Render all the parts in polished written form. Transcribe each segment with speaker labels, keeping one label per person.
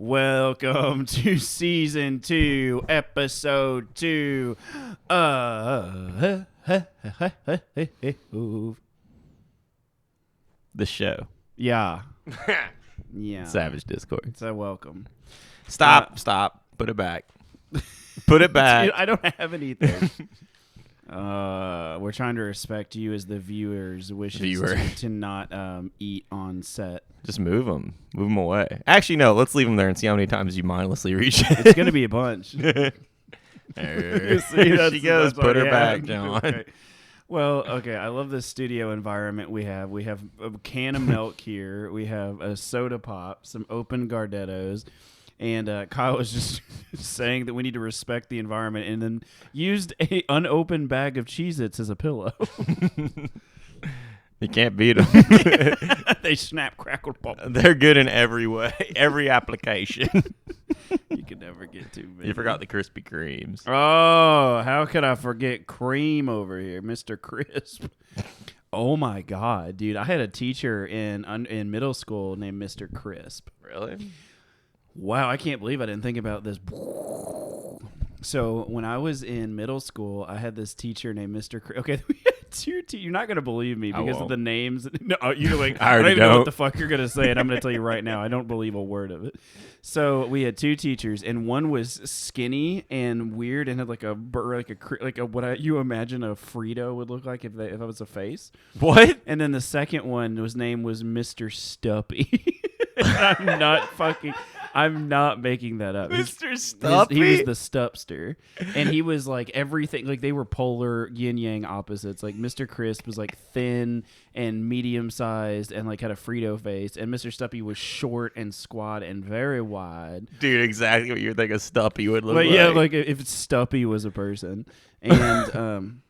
Speaker 1: Welcome to season 2, episode 2. The
Speaker 2: show.
Speaker 1: Yeah. Yeah.
Speaker 2: Savage Discourse.
Speaker 1: So welcome.
Speaker 2: Stop. Put it back. Put it back.
Speaker 1: Dude, I don't have anything. We're trying to respect you as the viewers' wishes to not eat on set.
Speaker 2: Just move them. Move them away. Actually, no. Let's leave them there and see how many times you mindlessly reach it.
Speaker 1: It's going to be a bunch.
Speaker 2: There she goes. Put her back, John.
Speaker 1: Okay. Well, okay. I love the studio environment we have. We have a can of milk here. We have a soda pop, some open Gardettos. And Kyle was just saying that we need to respect the environment and then used a unopened bag of Cheez-Its as a pillow.
Speaker 2: You can't beat them.
Speaker 1: They snap, crackle, pop.
Speaker 2: They're good in every way, every application.
Speaker 1: You can never get too many.
Speaker 2: You forgot the Krispy Kremes.
Speaker 1: Oh, how could I forget Cream over here, Mr. Crisp? Oh, my God, dude. I had a teacher in middle school named Mr. Crisp.
Speaker 2: Really?
Speaker 1: Wow, I can't believe I didn't think about this. So when I was in middle school, I had this teacher named Mr. Okay, we had two you're not going to believe me because of the names. No, you're like, I don't even know what the fuck you're going to say, and I'm going to tell you right now, I don't believe a word of it. So we had two teachers, and one was skinny and weird and had like you imagine a Frito would look like if it was a face.
Speaker 2: What?
Speaker 1: And then the second one, his name was Mr. Stuppy. I'm not making that up.
Speaker 2: Mr. Stuppy?
Speaker 1: He was the Stupster. And he was like everything. Like they were polar yin-yang opposites. Like Mr. Crisp was like thin and medium-sized and like had a Frito face. And Mr. Stuppy was short and squat and very wide.
Speaker 2: Dude, exactly what you think a Stuppy would look like.
Speaker 1: But yeah, like if Stuppy was a person. And,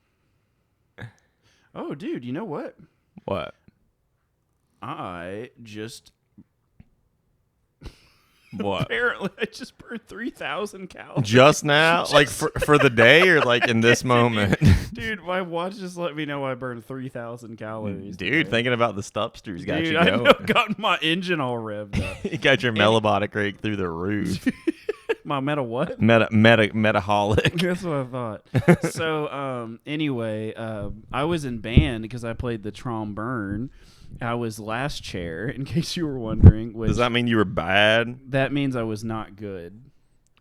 Speaker 1: oh, dude, you know what?
Speaker 2: What?
Speaker 1: I just...
Speaker 2: What?
Speaker 1: Apparently, I just burned 3,000 calories.
Speaker 2: Just now? Like for the day or like in this moment?
Speaker 1: Dude, my watch just let me know I burned 3,000 calories.
Speaker 2: Dude,
Speaker 1: today.
Speaker 2: Thinking about the Stupsters got you
Speaker 1: I
Speaker 2: going.
Speaker 1: know, got my engine all revved up.
Speaker 2: You got your metabolic rate through the roof.
Speaker 1: My meta what?
Speaker 2: Metaholic.
Speaker 1: That's what I thought. So, anyway, I was in band because I played the trombone. I was last chair, in case you were wondering.
Speaker 2: Does that mean you were bad?
Speaker 1: That means I was not good.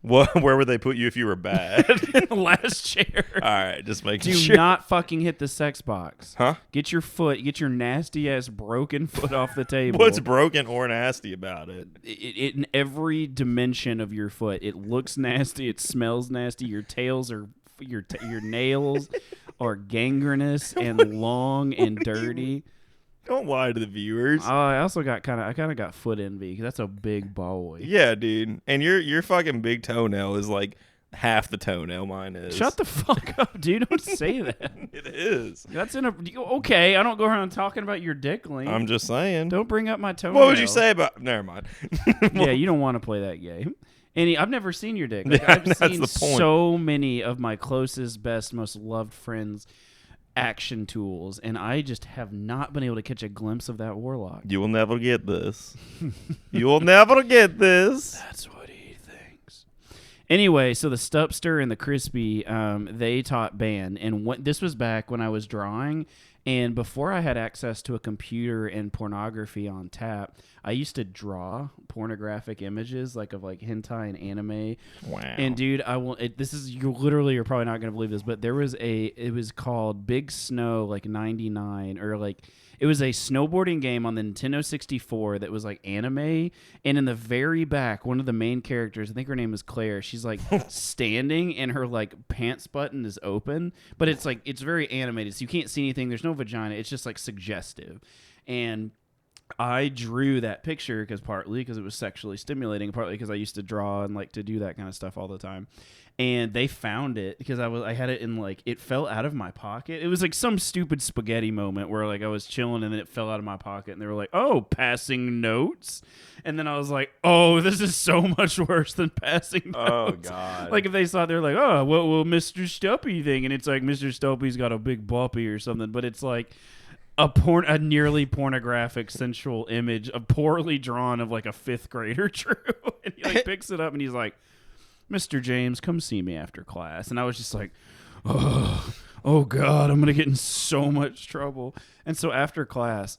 Speaker 2: Where would they put you if you were bad?
Speaker 1: Last chair.
Speaker 2: All right, just making
Speaker 1: Do
Speaker 2: sure.
Speaker 1: not fucking hit the sex box.
Speaker 2: Huh?
Speaker 1: Get your nasty ass broken foot off the table.
Speaker 2: What's broken or nasty about it?
Speaker 1: It in every dimension of your foot. It looks nasty. It smells nasty. Your tails are your nails are gangrenous and long and dirty.
Speaker 2: Don't lie to the viewers.
Speaker 1: I also got kind of got foot envy because that's a big boy.
Speaker 2: Yeah, dude. And your fucking big toenail is like half the toenail mine is.
Speaker 1: Shut the fuck up, dude. Don't say that.
Speaker 2: It is.
Speaker 1: That's okay. I don't go around talking about your dick length.
Speaker 2: I'm just saying.
Speaker 1: Don't bring up my toenail.
Speaker 2: What would you say about... Never mind.
Speaker 1: Yeah, you don't want to play that game. I've never seen your dick. Like, I've seen so many of my closest, best, most loved friends' action tools, and I just have not been able to catch a glimpse of that warlock.
Speaker 2: You will never get this. You will never get this.
Speaker 1: That's what he thinks. Anyway, so the Stupster and the Crispy, they taught band, and this was back when I was drawing, and before I had access to a computer and pornography on tap, I used to draw pornographic images of hentai and anime.
Speaker 2: Wow.
Speaker 1: And dude, you literally are probably not going to believe this, but it was called Big Snow 99 or it was a snowboarding game on the Nintendo 64 that was anime, and in the very back, one of the main characters, I think her name is Claire, she's standing and her pants button is open, but it's very animated, so you can't see anything. There's no vagina. It's just suggestive. And I drew that picture partly because it was sexually stimulating, partly because I used to draw and to do that kind of stuff all the time. And they found it because I had it in it fell out of my pocket. It was some stupid spaghetti moment where I was chilling and then it fell out of my pocket and they were like, "Oh, passing notes." And then I was like, "Oh, this is so much worse than passing notes."
Speaker 2: Oh God.
Speaker 1: If they saw it, they're like, "Oh, well, Mr. Stuppy thing," and it's Mr. Stuppy's got a big boppy or something, but it's a nearly pornographic sensual image, a poorly drawn of like a fifth grader, Drew. And he like picks it up and he's like, Mr. James, come see me after class. And I was just like, oh God, I'm going to get in so much trouble. And so after class,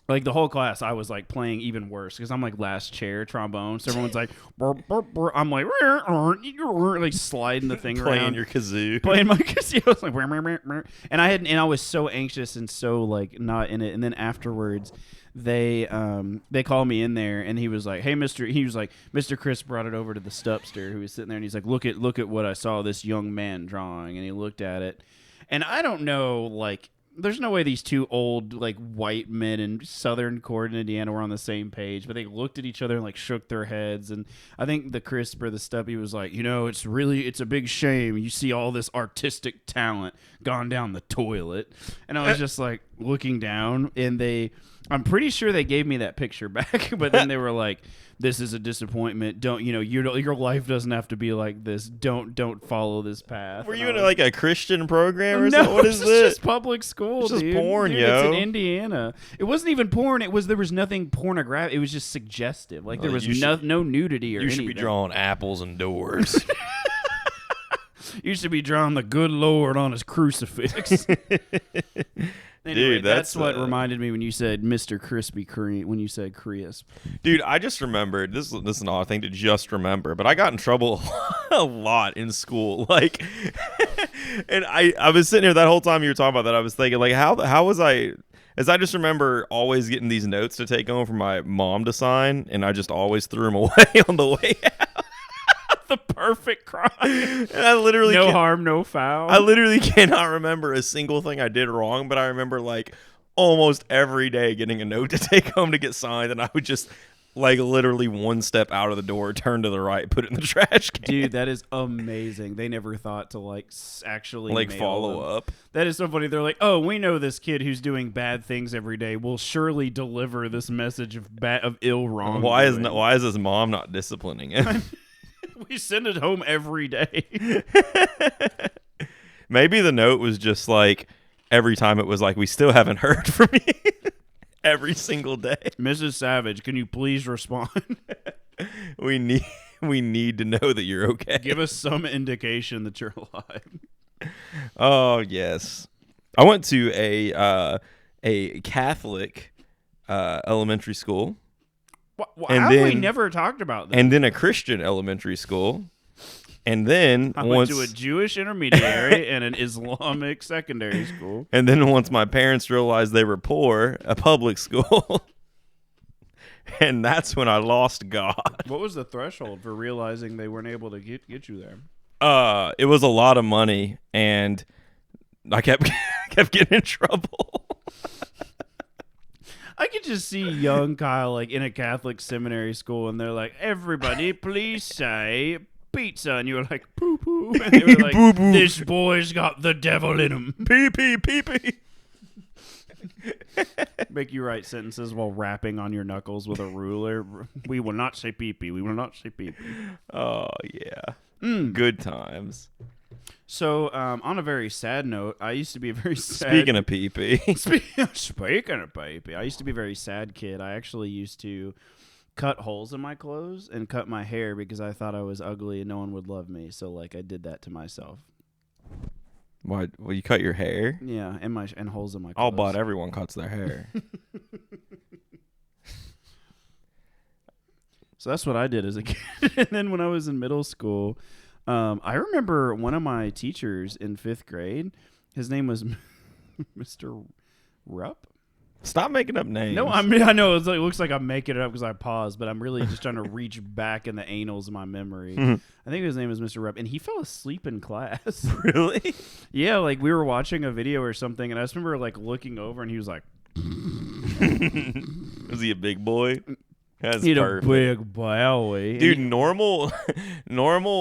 Speaker 1: like the whole class, I was like playing even worse because I'm like last chair trombone. So everyone's like, burr, burr, burr. I'm like, like sliding the thing
Speaker 2: Playing
Speaker 1: around.
Speaker 2: your kazoo.
Speaker 1: Playing my kazoo. I was like, and I was so anxious and so like not in it. And then afterwards, they called me in there and he was like, hey, Mr. Chris brought it over to the stupster who was sitting there and he's like, look at what I saw this young man drawing. And he looked at it. And I don't know, like, there's no way these two old like white men in Southern Corridor, Indiana were on the same page, but they looked at each other and like shook their heads. And I think the Crisp or the Stubby was like, it's a big shame. You see all this artistic talent gone down the toilet. And I was just like looking down and I'm pretty sure they gave me that picture back, but then they were like, this is a disappointment. Don't, your life doesn't have to be like this. Don't follow this path.
Speaker 2: Were you in like a Christian program or
Speaker 1: no,
Speaker 2: something? What is
Speaker 1: it's
Speaker 2: this?
Speaker 1: just public school,
Speaker 2: It's just
Speaker 1: dude.
Speaker 2: porn,
Speaker 1: Dude,
Speaker 2: yo.
Speaker 1: It's in Indiana. It wasn't even porn. There was nothing pornographic. It was just suggestive. Like there was no nudity or anything.
Speaker 2: You should be drawing apples and doors.
Speaker 1: You should be drawing the good Lord on his crucifix. Anyway,
Speaker 2: Dude,
Speaker 1: that's what reminded me when you said Mr. Krispy Kreme, when you said crisp.
Speaker 2: Dude, I just remembered, this is an odd thing to just remember, but I got in trouble a lot in school. Like, and I was sitting here that whole time you were talking about that, I was thinking, like, how was I, as I just remember always getting these notes to take home for my mom to sign, and I just always threw them away on the way out.
Speaker 1: The perfect crime.
Speaker 2: And I literally
Speaker 1: no harm, no foul.
Speaker 2: I literally cannot remember a single thing I did wrong, but I remember like almost every day getting a note to take home to get signed, and I would just like literally one step out of the door, turn to the right, put it in the trash can.
Speaker 1: Dude, that is amazing. They never thought to like actually
Speaker 2: like
Speaker 1: mail
Speaker 2: follow
Speaker 1: them.
Speaker 2: up.
Speaker 1: That is so funny. They're like, oh, we know this kid who's doing bad things every day will surely deliver this message of ill wrong.
Speaker 2: Why is his mom not disciplining him?
Speaker 1: We send it home every day.
Speaker 2: Maybe the note was just like every time it was like, we still haven't heard from you. Every single day.
Speaker 1: Mrs. Savage, can you please respond?
Speaker 2: We need to know that you're okay.
Speaker 1: Give us some indication that you're alive.
Speaker 2: Oh yes, I went to a Catholic elementary school.
Speaker 1: How have we never talked about this?
Speaker 2: And then a Christian elementary school. And then
Speaker 1: I went to a Jewish intermediary and an Islamic secondary school.
Speaker 2: And then once my parents realized they were poor, a public school. And that's when I lost God.
Speaker 1: What was the threshold for realizing they weren't able to get you there?
Speaker 2: It was a lot of money, and I kept getting in trouble.
Speaker 1: I could just see young Kyle like in a Catholic seminary school, and they're like, "Everybody, please say pizza," and you were like, "Poo poo," and they were like,
Speaker 2: Boo boo.
Speaker 1: "This boy's got the devil in him."
Speaker 2: Pee pee pee pee.
Speaker 1: Make you write sentences while rapping on your knuckles with a ruler. We will not say pee pee. We will not say pee pee.
Speaker 2: Oh yeah, good times.
Speaker 1: So, on a very sad note, I used to be a very sad...
Speaker 2: Speaking of pee-pee.
Speaker 1: Speaking of pee-pee, I used to be a very sad kid. I actually used to cut holes in my clothes and cut my hair because I thought I was ugly and no one would love me. So, like, I did that to myself.
Speaker 2: Why? Well, you cut your hair?
Speaker 1: Yeah, and holes in my clothes.
Speaker 2: All but everyone cuts their hair.
Speaker 1: So that's what I did as a kid. And then when I was in middle school... I remember one of my teachers in 5th grade. His name was Mr. Rupp.
Speaker 2: Stop making up names.
Speaker 1: No, I know it looks like I'm making it up because I paused, but I'm really just trying to reach back in the annals of my memory. I think his name was Mr. Rupp, and he fell asleep in class.
Speaker 2: Really?
Speaker 1: Yeah, like we were watching a video or something, and I just remember like looking over, and he was like,
Speaker 2: Was he a big boy? That's
Speaker 1: "He's a
Speaker 2: perfect.
Speaker 1: big boy,
Speaker 2: Dude, normal,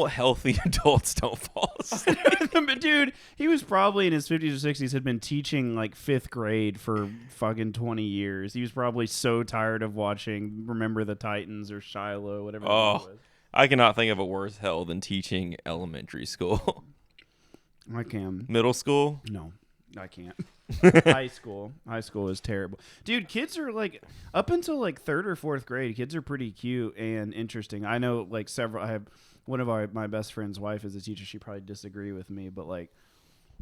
Speaker 2: healthy adults don't fall asleep.
Speaker 1: But dude, he was probably in his 50s or 60s, had been teaching like 5th grade for fucking 20 years. He was probably so tired of watching Remember the Titans or Shiloh, whatever. It was.
Speaker 2: I cannot think of a worse hell than teaching elementary school.
Speaker 1: I can.
Speaker 2: Middle school?
Speaker 1: No, I can't. High school is terrible, dude. Kids are like up until like 3rd or 4th grade. Kids are pretty cute and interesting. I know like several. I have one of my best friend's wife is a teacher. She probably disagree with me, but like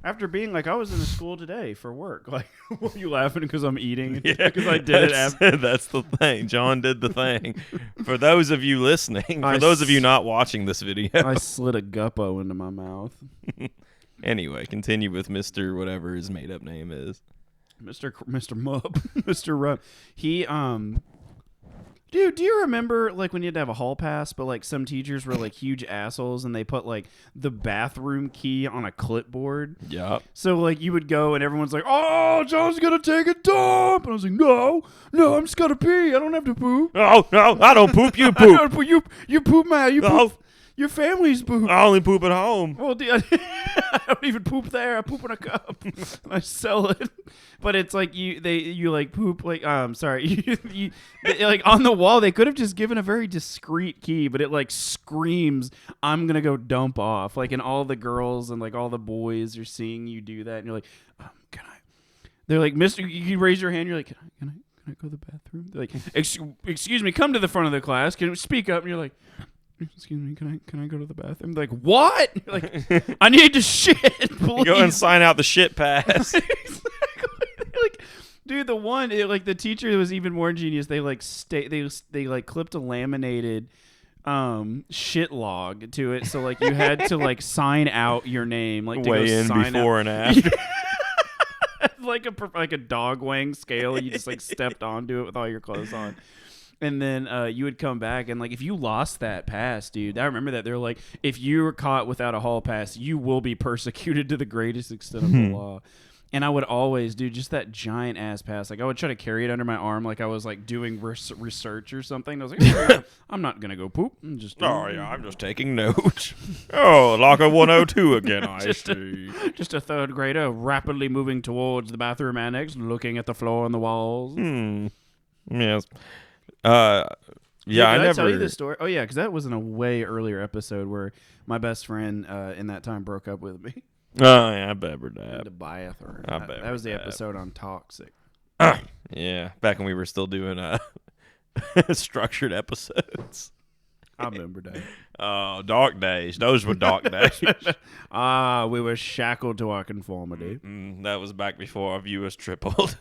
Speaker 1: after being like I was in a school today for work. Like, were you laughing because I'm eating?
Speaker 2: Yeah,
Speaker 1: because I did it. After.
Speaker 2: That's the thing. John did the thing. For those of you listening, for those of you not watching this video,
Speaker 1: I slid a guppo into my mouth.
Speaker 2: Anyway, continue with Mr. whatever his made up name is.
Speaker 1: Mr. Mupp. Mr. Rupp. He, dude, do you remember like when you had to have a hall pass, but like some teachers were like huge assholes and they put like the bathroom key on a clipboard?
Speaker 2: Yeah.
Speaker 1: So like you would go and everyone's like, oh, John's going to take a dump. And I was like, no, I'm just going to pee. I don't have to poop.
Speaker 2: No, I don't poop. You
Speaker 1: I
Speaker 2: poop.
Speaker 1: don't poop. You poop, man. You
Speaker 2: No.
Speaker 1: poop. Your family's poop.
Speaker 2: I only poop at home.
Speaker 1: Well, I don't even poop there. I poop in a cup. I sell it. But it's like you like poop like sorry like on the wall. They could have just given a very discreet key, but it like screams, "I'm gonna go dump off." Like, and all the girls and like all the boys are seeing you do that, and you're like, "Can I?" They're like, "Mister," you raise your hand. You're like, "Can I go to the bathroom?" They're like, "Excuse me, come to the front of the class. Can you speak up?" And you're like, excuse me, can I go to the bathroom? Like, what? Like, I need to shit. Please.
Speaker 2: Go and sign out the shit pass.
Speaker 1: Exactly. Like, dude, the teacher was even more ingenious. They like they like clipped a laminated shit log to it, so like you had to like sign out your name, like to
Speaker 2: Weigh
Speaker 1: go
Speaker 2: in
Speaker 1: sign
Speaker 2: before
Speaker 1: out.
Speaker 2: and after.
Speaker 1: like a dog weighing scale. You just like stepped onto it with all your clothes on. And then you would come back, and like if you lost that pass, dude, I remember that they're like, if you were caught without a hall pass, you will be persecuted to the greatest extent of the law. And I would always do just that giant ass pass. Like I would try to carry it under my arm, like I was like doing research or something. I was like, oh, I'm not gonna go poop. I'm just
Speaker 2: I'm just taking notes. Oh, locker 102 again. I see.
Speaker 1: Just a 3rd grader rapidly moving towards the bathroom annex, looking at the floor and the walls.
Speaker 2: Yes.
Speaker 1: Did
Speaker 2: I never
Speaker 1: tell you this story? Oh yeah, because that was in a way earlier episode where my best friend in that time broke up with me.
Speaker 2: Oh yeah, I remember that.
Speaker 1: The bathroom.
Speaker 2: I
Speaker 1: That was the episode on toxic.
Speaker 2: Yeah, back when we were still doing structured episodes.
Speaker 1: I remember that.
Speaker 2: Oh, dark days. Those were dark days.
Speaker 1: We were shackled to our conformity.
Speaker 2: That was back before our viewers tripled.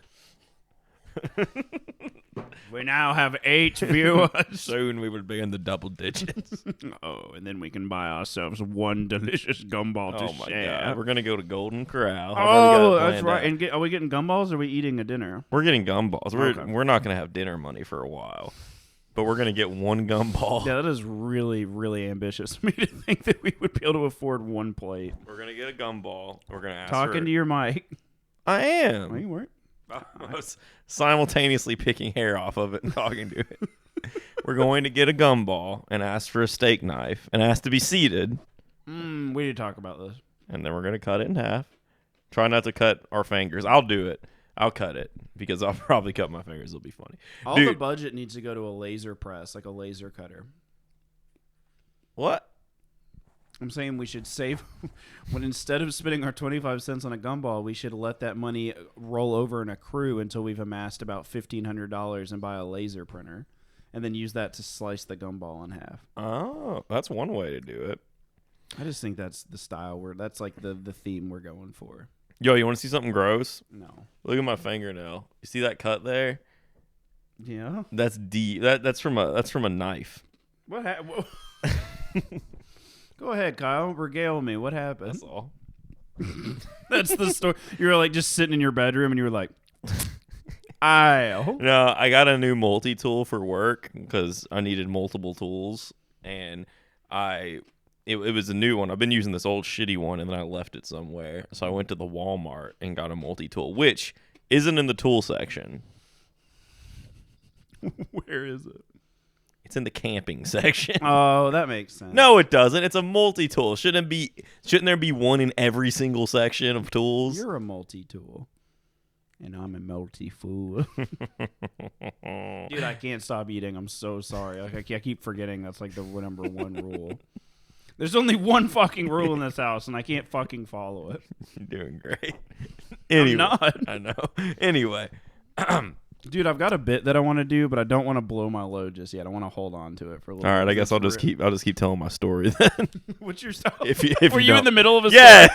Speaker 1: We now have 8 viewers.
Speaker 2: Soon we will be in the double digits.
Speaker 1: Oh, and then we can buy ourselves one delicious gumball to share.
Speaker 2: God, we're gonna go to Golden Corral.
Speaker 1: Oh, that's right. And are we getting gumballs or are we eating a dinner?
Speaker 2: We're getting gumballs.
Speaker 1: Okay.
Speaker 2: We're not gonna have dinner money for a while, but we're gonna get one gumball.
Speaker 1: Yeah, that is really, really ambitious of me to think that we would be able to afford one plate.
Speaker 2: We're gonna get a gumball. We're gonna ask
Speaker 1: Talking to your mic.
Speaker 2: I am.
Speaker 1: No, you weren't.
Speaker 2: I was simultaneously picking hair off of it and talking to it. We're going to get a gumball and ask for a steak knife and ask to be seated.
Speaker 1: We need to talk about this.
Speaker 2: And then we're going to cut it in half. Try not to cut our fingers. I'll do it. I'll cut it because I'll probably cut my fingers. It'll be funny.
Speaker 1: All
Speaker 2: Dude,
Speaker 1: the budget needs to go to a laser press, like a laser cutter.
Speaker 2: What?
Speaker 1: I'm saying we should save when instead of spending our 25 cents on a gumball, we should let that money roll over and accrue until we've amassed about $1,500 and buy a laser printer and then use that to slice the gumball in half.
Speaker 2: Oh, that's one way to do it.
Speaker 1: I just think that's the style that's like the theme we're going for.
Speaker 2: Yo, you want to see something gross?
Speaker 1: No.
Speaker 2: Look at my fingernail. You see that cut there?
Speaker 1: Yeah.
Speaker 2: That's deep. That's from a knife.
Speaker 1: What happened? Go ahead, Kyle. Regale me. What happened?
Speaker 2: That's all.
Speaker 1: That's the story. You were like just sitting in your bedroom and you were like, "Ow."
Speaker 2: No, I got a new multi-tool for work because I needed multiple tools, and it was a new one. I've been using this old shitty one, and then I left it somewhere. So I went to the Walmart and got a multi-tool, which isn't in the tool section.
Speaker 1: Where is it?
Speaker 2: It's in the camping section.
Speaker 1: Oh, that makes sense.
Speaker 2: No, it doesn't. It's a multi-tool. Shouldn't there be one in every single section of tools?
Speaker 1: You're a multi-tool. And I'm a multi-fool. Dude, I can't stop eating. I'm so sorry. I keep forgetting that's like the number one rule. There's only one fucking rule in this house, and I can't fucking follow it.
Speaker 2: You're doing great. Anyway,
Speaker 1: I'm not.
Speaker 2: I know. Anyway.
Speaker 1: Dude, I've got a bit that I want to do, but I don't want to blow my load just yet. I want to hold on to it for a little.
Speaker 2: All right,
Speaker 1: bit.
Speaker 2: I guess I'll just keep telling my story then.
Speaker 1: What's your stuff?
Speaker 2: If
Speaker 1: Were you in the middle of a
Speaker 2: yeah.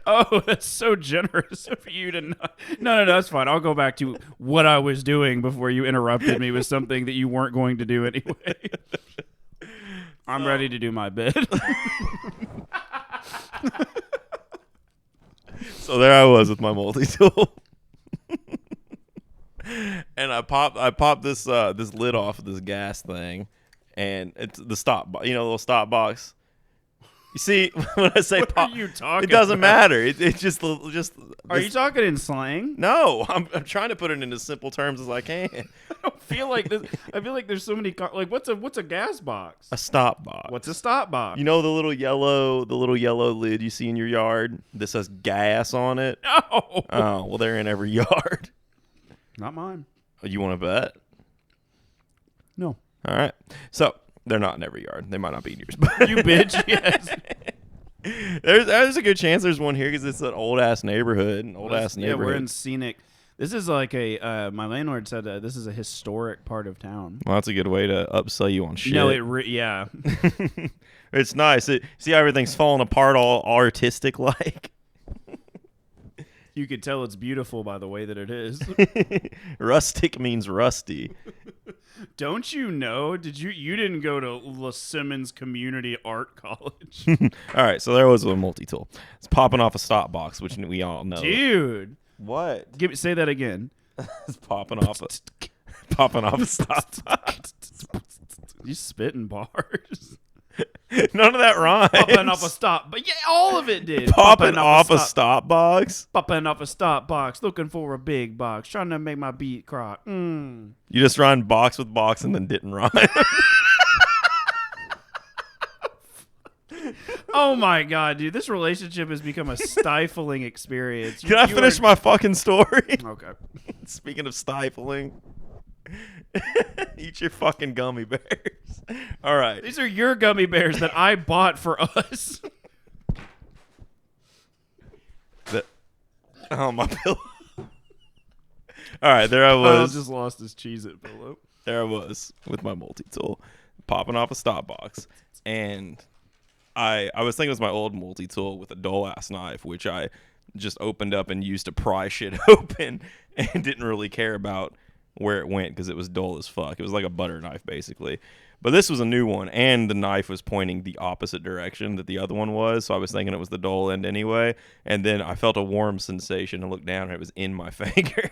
Speaker 1: Oh, that's so generous of you to not. No, that's fine. I'll go back to what I was doing before you interrupted me with something that you weren't going to do anyway. I'm ready to do my bit.
Speaker 2: So there I was with my multi-tool. And I popped this lid off of this gas thing, and it's the stop, the little stop box. You see, when I say
Speaker 1: what
Speaker 2: pop,
Speaker 1: are you talking
Speaker 2: it doesn't
Speaker 1: about?
Speaker 2: matter. It's just.
Speaker 1: Are you talking in slang?
Speaker 2: No, I'm trying to put it in as simple terms as I can.
Speaker 1: I don't feel like this. I feel like there's so many. Like, what's a gas box?
Speaker 2: A stop box.
Speaker 1: What's a stop box?
Speaker 2: You know the little yellow lid you see in your yard? This has gas on it.
Speaker 1: No.
Speaker 2: Oh, well, they're in every yard.
Speaker 1: Not mine.
Speaker 2: You want to bet?
Speaker 1: No.
Speaker 2: All right. So they're not in every yard. They might not be in yours. But
Speaker 1: You bitch. Yes.
Speaker 2: There's a good chance there's one here because it's an old ass neighborhood.
Speaker 1: Yeah, we're in scenic. This is like my landlord said this is a historic part of town.
Speaker 2: Well, that's a good way to upsell you on shit.
Speaker 1: No, yeah.
Speaker 2: It's nice. See how everything's falling apart all artistic like?
Speaker 1: You could tell it's beautiful by the way that it is.
Speaker 2: Rustic means rusty.
Speaker 1: Don't you know? You didn't go to La Simmons Community Art College?
Speaker 2: All right, so there was a multi-tool. It's popping off a stop box, which we all know.
Speaker 1: Dude.
Speaker 2: What?
Speaker 1: Say that again.
Speaker 2: It's popping off a stop box.
Speaker 1: You spitting bars.
Speaker 2: None of that rhymes.
Speaker 1: Popping off a stop. But yeah, all of it did.
Speaker 2: Popping off a stop box.
Speaker 1: Popping off a stop box. Looking for a big box. Trying to make my beat cry.
Speaker 2: You just rhymed box with box and then didn't rhyme.
Speaker 1: Oh my god, dude. This relationship has become a stifling experience.
Speaker 2: Can I finish my fucking story?
Speaker 1: Okay.
Speaker 2: Speaking of stifling. Eat your fucking gummy bears. All right.
Speaker 1: These are your gummy bears that I bought for us.
Speaker 2: Oh, my pillow. All right, there I was.
Speaker 1: Just lost his Cheez-It pillow.
Speaker 2: There I was with my multi-tool, popping off a stop box. And I was thinking it was my old multi-tool with a dull-ass knife, which I just opened up and used to pry shit open and didn't really care about where it went because it was dull as fuck. It was like a butter knife, basically. But this was a new one, and the knife was pointing the opposite direction that the other one was, so I was thinking it was the dull end anyway. And then I felt a warm sensation and looked down, and it was in my finger.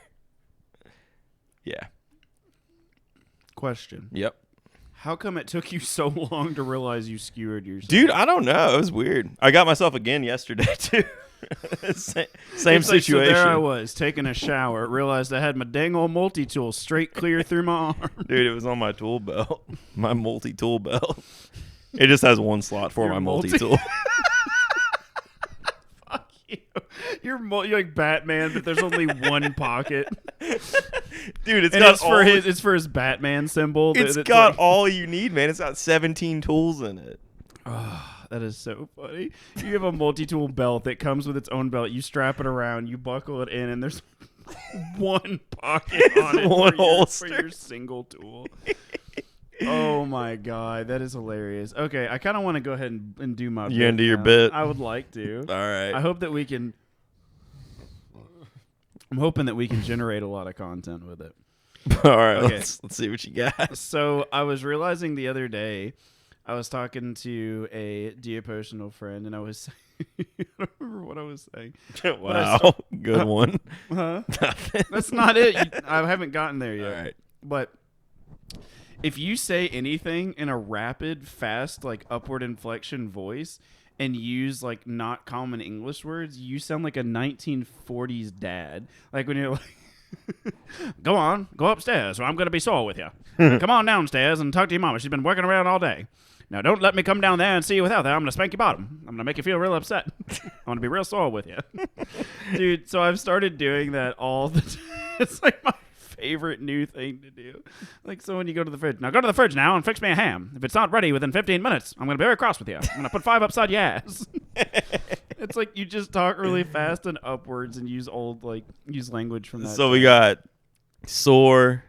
Speaker 2: Yeah.
Speaker 1: Question.
Speaker 2: Yep.
Speaker 1: How come it took you so long to realize you skewered yourself?
Speaker 2: Dude, I don't know. It was weird. I got myself again yesterday, too. Same situation.
Speaker 1: So there I was, taking a shower, realized I had my dang old multi-tool straight clear through my arm.
Speaker 2: Dude, it was on my tool belt. My multi-tool belt. It just has one slot for my multi-tool.
Speaker 1: Fuck you. You're like Batman, but there's only one pocket.
Speaker 2: Dude,
Speaker 1: it's for his Batman symbol.
Speaker 2: It's got all you need, man. It's got 17 tools in it.
Speaker 1: Oh, that is so funny. You have a multi-tool belt that comes with its own belt. You strap it around, you buckle it in, and there's one pocket on it
Speaker 2: one holster
Speaker 1: for your single tool. Oh my god, that is hilarious. Okay, I kind of want to go ahead and do my bit.
Speaker 2: You gonna do your
Speaker 1: now.
Speaker 2: bit?
Speaker 1: I would like to.
Speaker 2: All right.
Speaker 1: I hope that we can. I'm hoping that we can generate a lot of content with it.
Speaker 2: All right,
Speaker 1: Okay.
Speaker 2: let's see what you got.
Speaker 1: So I was realizing the other day, I was talking to a dear personal friend, and I was I don't remember what I was saying.
Speaker 2: Wow, good one.
Speaker 1: Huh? That's not it. I haven't gotten there yet.
Speaker 2: All right.
Speaker 1: But if you say anything in a rapid, fast, like upward inflection voice and use like not common English words, you sound like a 1940s dad. Like when you're like, go upstairs or I'm going to be sore with you. Come on downstairs and talk to your mama. She's been working around all day. Now, don't let me come down there and see you without that. I'm going to spank your bottom. I'm going to make you feel real upset. I'm going to be real sore with you. Dude, so I've started doing that all the time. It's like my favorite new thing to do. Like, so when you go to the fridge, now go to the fridge now and fix me a ham. If it's not ready within 15 minutes, I'm going to be very cross with you. I'm going to put 5 upside your ass. It's like you just talk really fast and upwards and use language from that.
Speaker 2: So we got soar,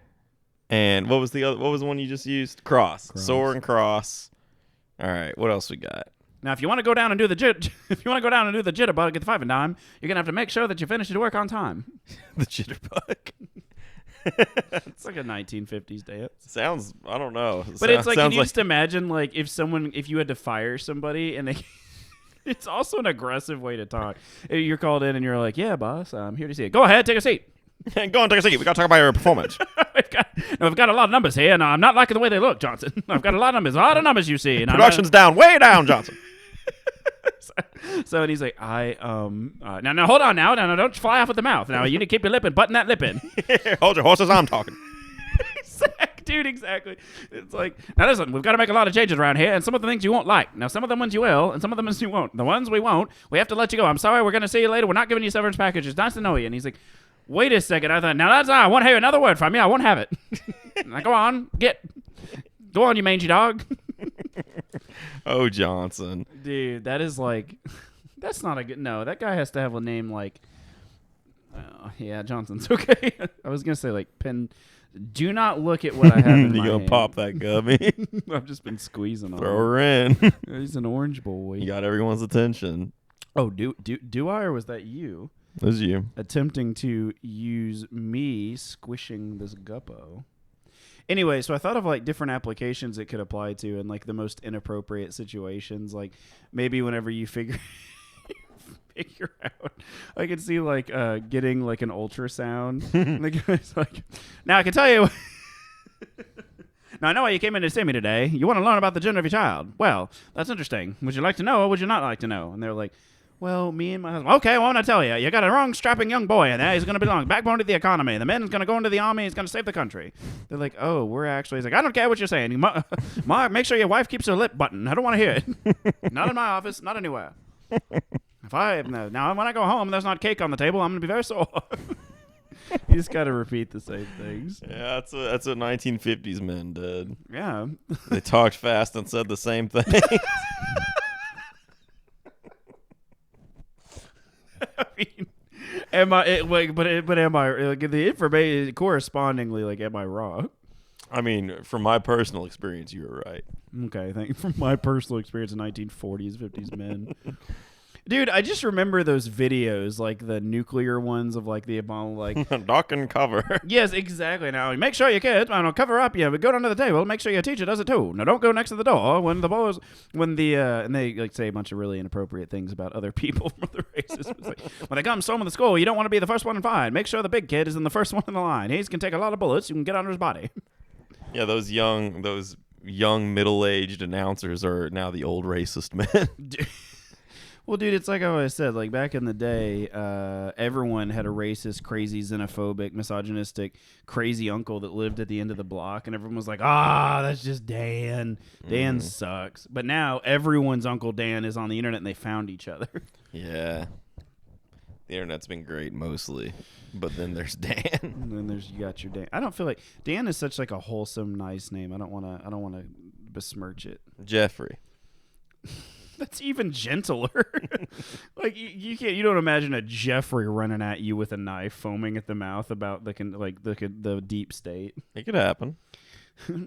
Speaker 2: and what was the one you just used? Cross. Soar and cross. All right, what else we got?
Speaker 1: Now, if you want to go down and do the jitterbug at the 5 and dime, you're gonna have to make sure that you finish your work on time.
Speaker 2: The jitterbug.
Speaker 1: It's like a 1950s dance.
Speaker 2: Sounds, I don't know.
Speaker 1: But it's like, can you just imagine, like, if you had to fire somebody and they, it's also an aggressive way to talk. You're called in and you're like, yeah, boss, I'm here to see it. Go ahead, take a seat.
Speaker 2: Go on, take a seat. We got to talk about your performance.
Speaker 1: We've got a lot of numbers here, and I'm not liking the way they look, Johnson. I've got a lot of numbers you see. And
Speaker 2: Production's down, way down, Johnson.
Speaker 1: So and he's like, now hold on now, don't fly off with the mouth. Now you need to keep your lip and button that lip in.
Speaker 2: Hold your horses, I'm talking.
Speaker 1: Dude, exactly. It's like, now listen, we've got to make a lot of changes around here, and some of the things you won't like. Now some of the ones you will, and some of the ones you won't. The ones we won't, we have to let you go. I'm sorry, we're going to see you later. We're not giving you severance packages. Nice to know you. And he's like, wait a second. I thought, now that's I want to hear another word from you. I won't have it. Now, go on, you mangy dog.
Speaker 2: Oh, Johnson.
Speaker 1: Dude, that is like, that's not a good, no, that guy has to have a name like, yeah, Johnson's okay. I was going to say like do not look at what I have in my
Speaker 2: You
Speaker 1: hand.
Speaker 2: gonna pop that gummy?
Speaker 1: I've just been squeezing on
Speaker 2: Throw her in.
Speaker 1: He's an orange boy.
Speaker 2: You got everyone's attention.
Speaker 1: Oh, do I, or was that you?
Speaker 2: It was you.
Speaker 1: Attempting to use me squishing this guppo. Anyway, so I thought of like different applications it could apply to and like the most inappropriate situations. Like maybe whenever you figure out, I could see like getting like an ultrasound. And the guy's like, now I can tell you. Now I know why you came in to see me today. You want to learn about the gender of your child. Well, that's interesting. Would you like to know or would you not like to know? And they're like, well, me and my husband. Okay, well, I tell you, you got a wrong strapping young boy in there. He's going to belong backbone to the economy. The man's going to go into the army. He's going to save the country. They're like, oh, we're actually. He's like, I don't care what you're saying. Mark, make sure your wife keeps her lip buttoned. I don't want to hear it. Not in my office. Not anywhere. Now when I go home, and there's not cake on the table. I'm going to be very sore. You just got to repeat the same things.
Speaker 2: Yeah, that's what 1950s men did.
Speaker 1: Yeah,
Speaker 2: they talked fast and said the same thing.
Speaker 1: I mean, am I the information correspondingly, like, am I wrong?
Speaker 2: I mean, from my personal experience, you were right.
Speaker 1: Okay, thank you. From my personal experience in 1940s, 50s men. Dude, I just remember those videos, like the nuclear ones of like the Obama, like
Speaker 2: duck and cover.
Speaker 1: Yes, exactly. Now make sure your kids, cover up. Yeah, but go under the table. Make sure your teacher does it too. Now don't go next to the door when the boys, and they like say a bunch of really inappropriate things about other people from other races. It's like, when they come storming the school, you don't want to be the first one in line. Make sure the big kid is in the first one in the line. He can take a lot of bullets. You can get under his body.
Speaker 2: Yeah, those young middle-aged announcers are now the old racist men.
Speaker 1: Well, dude, it's like I always said, like back in the day, everyone had a racist, crazy, xenophobic, misogynistic, crazy uncle that lived at the end of the block, and everyone was like, that's just Dan. Dan sucks. But now everyone's Uncle Dan is on the internet, and they found each other.
Speaker 2: Yeah. The internet's been great mostly, but then there's Dan.
Speaker 1: And then you got your Dan. I don't feel like Dan is such like a wholesome, nice name. I don't want to besmirch it.
Speaker 2: Jeffrey.
Speaker 1: That's even gentler. Like you don't imagine a Jeffrey running at you with a knife, foaming at the mouth about the deep state.
Speaker 2: It could happen.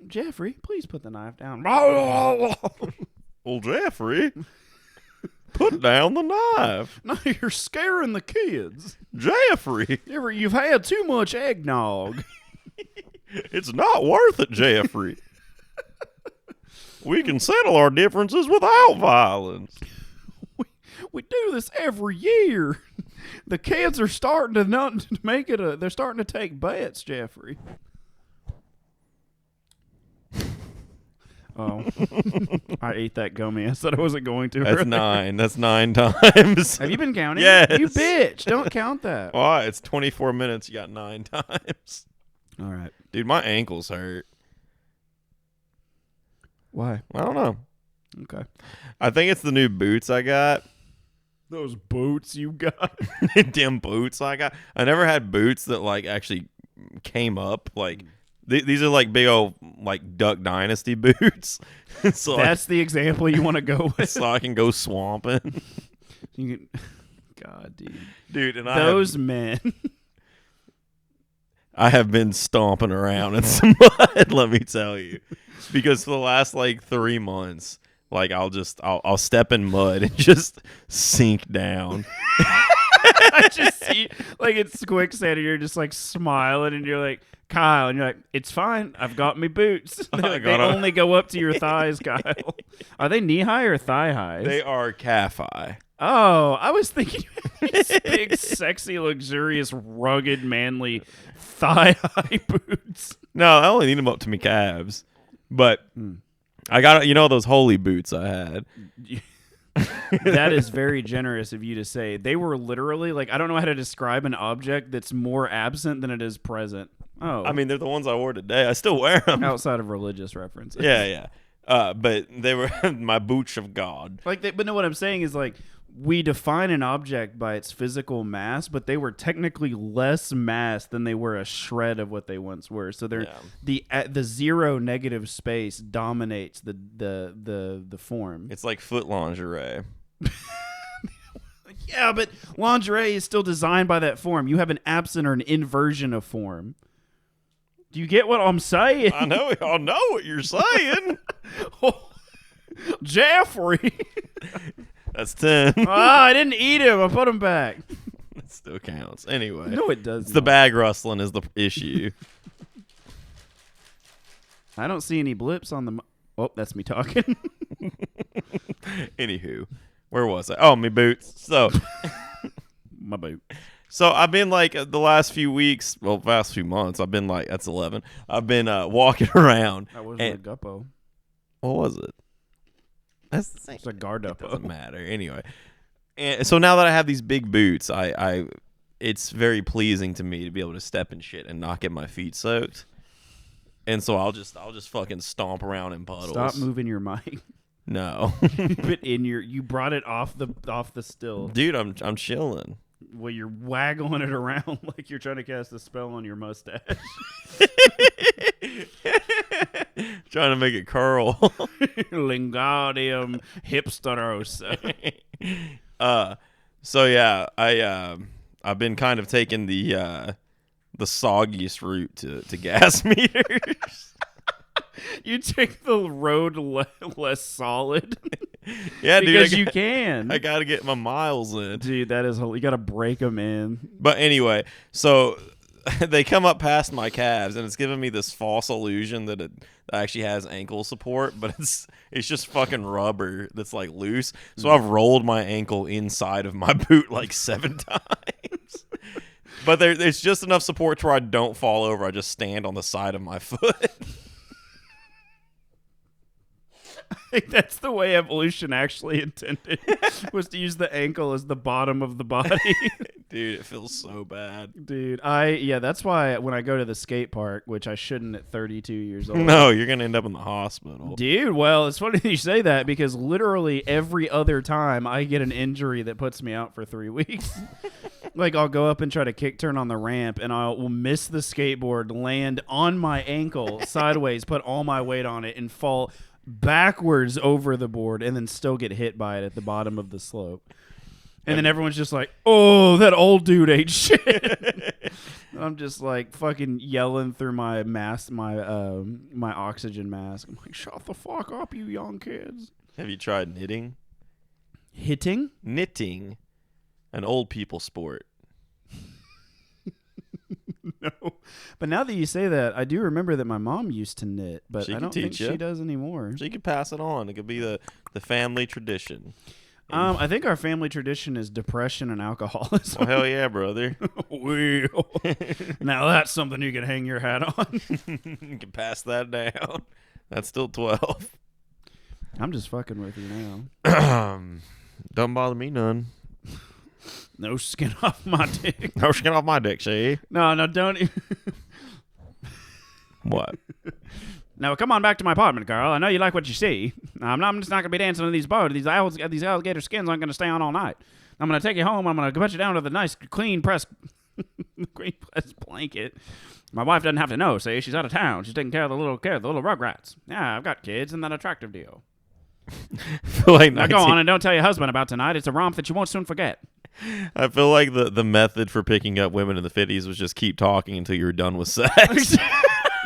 Speaker 1: Jeffrey, please put the knife down.
Speaker 2: Well, Jeffrey, put down the knife.
Speaker 1: No, you're scaring the kids.
Speaker 2: Jeffrey,
Speaker 1: You've had too much eggnog.
Speaker 2: It's not worth it, Jeffrey. We can settle our differences without violence.
Speaker 1: We do this every year. The kids are starting to make it they're starting to take bets, Jeffrey. Oh. I ate that gummy. I said I wasn't going to.
Speaker 2: That's 9. That's 9 times.
Speaker 1: Have you been counting?
Speaker 2: Yes.
Speaker 1: You bitch. Don't count that.
Speaker 2: Why? It's 24 minutes. You got 9 times.
Speaker 1: All right.
Speaker 2: Dude, my ankles hurt.
Speaker 1: Why?
Speaker 2: I don't know.
Speaker 1: Okay.
Speaker 2: I think it's the new boots I got.
Speaker 1: Those boots you got.
Speaker 2: Damn boots I got. I never had boots that like actually came up. Like these are like big old like Duck Dynasty boots. So
Speaker 1: that's the example you want to go with.
Speaker 2: So I can go swamping.
Speaker 1: God, dude.
Speaker 2: Dude, and
Speaker 1: those men.
Speaker 2: I have been stomping around in some mud, let me tell you. Because for the last like 3 months, like I'll step in mud and just sink down.
Speaker 1: I just see like it's quicksand and you're just like smiling and you're like, Kyle, and you're like, it's fine. I've got me boots. Like, they only go up to your thighs, Kyle. Are they knee high or thigh highs?
Speaker 2: They are calf high.
Speaker 1: Oh, I was thinking these big, sexy, luxurious, rugged, manly thigh high boots.
Speaker 2: No, I only need them up to my calves. But I got those holy boots I had.
Speaker 1: That is very generous of you to say. They were literally like, I don't know how to describe an object that's more absent than it is present. Oh,
Speaker 2: I mean, they're the ones I wore today. I still wear them.
Speaker 1: Outside of religious references.
Speaker 2: Yeah. But they were my boots of God.
Speaker 1: But no, what I'm saying is like, we define an object by its physical mass, but they were technically less mass than they were a shred of what they once were. So they're the zero negative space dominates the form.
Speaker 2: It's like foot lingerie.
Speaker 1: Yeah, but lingerie is still designed by that form. You have an absent or an inversion of form. Do you get what I'm saying?
Speaker 2: I know what you're saying.
Speaker 1: Jeffrey.
Speaker 2: That's 10.
Speaker 1: I didn't eat him. I put him back.
Speaker 2: That still counts. Anyway.
Speaker 1: No, it does.
Speaker 2: The bag rustling is the issue.
Speaker 1: I don't see any blips on the... Oh, that's me talking.
Speaker 2: Anywho, where was I? Oh, me boots. So...
Speaker 1: My boot.
Speaker 2: So I've been like the last few weeks, last few months, I've been like, that's 11. I've been walking around.
Speaker 1: That wasn't a guppo.
Speaker 2: What was it? That's the same.
Speaker 1: It's a gardupo.
Speaker 2: It doesn't matter. Anyway. And so now that I have these big boots, it's very pleasing to me to be able to step in shit and not get my feet soaked. And so I'll just fucking stomp around in puddles.
Speaker 1: Stop moving your mic.
Speaker 2: No.
Speaker 1: But you brought it off the still.
Speaker 2: Dude, I'm chilling.
Speaker 1: Well, you're waggling it around like you're trying to cast a spell on your mustache.
Speaker 2: Trying to make it curl.
Speaker 1: Lingardium hipsterosa.
Speaker 2: So yeah, I've been kind of taking the soggiest route to gas meters.
Speaker 1: You take the road less solid.
Speaker 2: Yeah,
Speaker 1: because
Speaker 2: dude.
Speaker 1: You can.
Speaker 2: I got to get my miles in.
Speaker 1: Dude, that is... You got to break them in.
Speaker 2: But anyway, so they come up past my calves, and it's giving me this false illusion that it actually has ankle support, but it's just fucking rubber that's like loose. So I've rolled my ankle inside of my boot like 7 times. But it's just enough support to where I don't fall over. I just stand on the side of my foot.
Speaker 1: I think that's the way evolution actually intended, was to use the ankle as the bottom of the body.
Speaker 2: Dude, it feels so bad.
Speaker 1: Dude, that's why when I go to the skate park, which I shouldn't at 32 years old.
Speaker 2: No, you're going to end up in the hospital.
Speaker 1: Dude, well, it's funny that you say that because literally every other time I get an injury that puts me out for 3 weeks. Like I'll go up and try to kick turn on the ramp and I will miss the skateboard, land on my ankle sideways, put all my weight on it and fall backwards over the board and then still get hit by it at the bottom of the slope. And then everyone's just like, oh, that old dude ate shit. I'm just like fucking yelling through my mask, my oxygen mask. I'm like, shut the fuck up, you young kids.
Speaker 2: Have you tried knitting?
Speaker 1: Hitting?
Speaker 2: Knitting. An old people sport.
Speaker 1: No. But now that you say that, I do remember that my mom used to knit, but I don't think she does anymore.
Speaker 2: She could pass it on. It could be the family tradition.
Speaker 1: I think our family tradition is depression and alcoholism.
Speaker 2: Well, hell yeah, brother.
Speaker 1: Well, now that's something you can hang your hat on.
Speaker 2: You can pass that down. That's still 12.
Speaker 1: I'm just fucking with you now.
Speaker 2: Don't bother me none.
Speaker 1: No skin off my dick.
Speaker 2: No skin off my dick, see?
Speaker 1: No, don't.
Speaker 2: What?
Speaker 1: Now, come on back to my apartment, Carl. I know you like what you see. I'm just not going to be dancing on these boats. These alligator skins aren't going to stay on all night. I'm going to take you home. I'm going to put you down to the nice, clean press blanket. My wife doesn't have to know, see? She's out of town. She's taking care of the little rugrats. Yeah, I've got kids and that attractive deal.
Speaker 2: I feel like
Speaker 1: Now go on and don't tell your husband about tonight. It's a romp that you won't soon forget.
Speaker 2: I feel like the method for picking up women in the 50s was just keep talking until you were done with sex.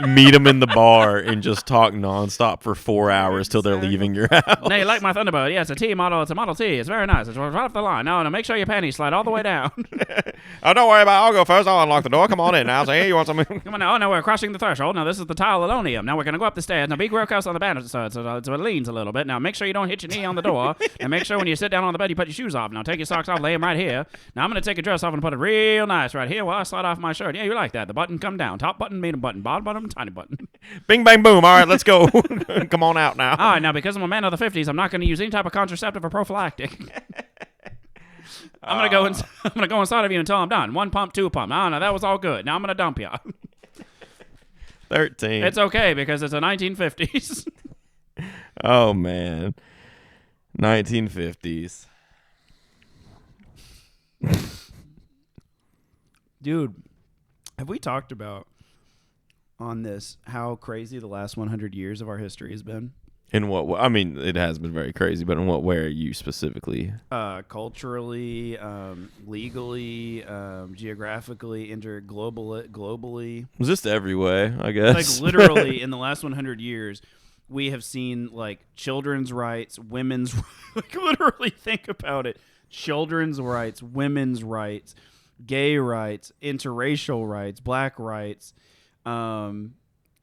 Speaker 2: Meet them in the bar and just talk nonstop for 4 hours till they're leaving your house.
Speaker 1: Now, you like my Thunderbird? Yeah, it's a T model. It's a Model T. It's very nice. It's right off the line. No, make sure your panties slide all the way down.
Speaker 2: Oh, don't worry about it. I'll go first. I'll unlock the door. Come on in now. Say, hey, you want something?
Speaker 1: Come on now. Oh, no, we're crossing the threshold. Now, this is the tile linoleum. Now, we're going to go up the stairs. Now, be real close on the band so it leans a little bit. Now, make sure you don't hit your knee on the door. And make sure when you sit down on the bed, you put your shoes off. Now, take your socks off. Lay them right here. Now, I'm going to take your dress off and put it real nice right here while I slide off my shirt. Yeah, you like that. The button come down. Top button, medium button. Bottom button, tiny button.
Speaker 2: Bing, bang, boom. All right, let's go. Come on out now.
Speaker 1: All right, now, because I'm a man of the 50s, I'm not going to use any type of contraceptive or prophylactic. I'm gonna go inside of you until I'm done. 1 pump, 2 pump. No, that was all good. Now I'm gonna dump you.
Speaker 2: 13.
Speaker 1: It's okay because it's the 1950s.
Speaker 2: Oh man, 1950s.
Speaker 1: Dude, have we talked about on this how crazy the last 100 years of our history has been?
Speaker 2: In what? I mean, it has been very crazy, but in what way are you specifically?
Speaker 1: Culturally, legally, geographically, globally.
Speaker 2: Just every way, I guess.
Speaker 1: Like literally, in the last 100 years, we have seen like children's rights, women's. Like literally, think about it: children's rights, women's rights, gay rights, interracial rights, black rights.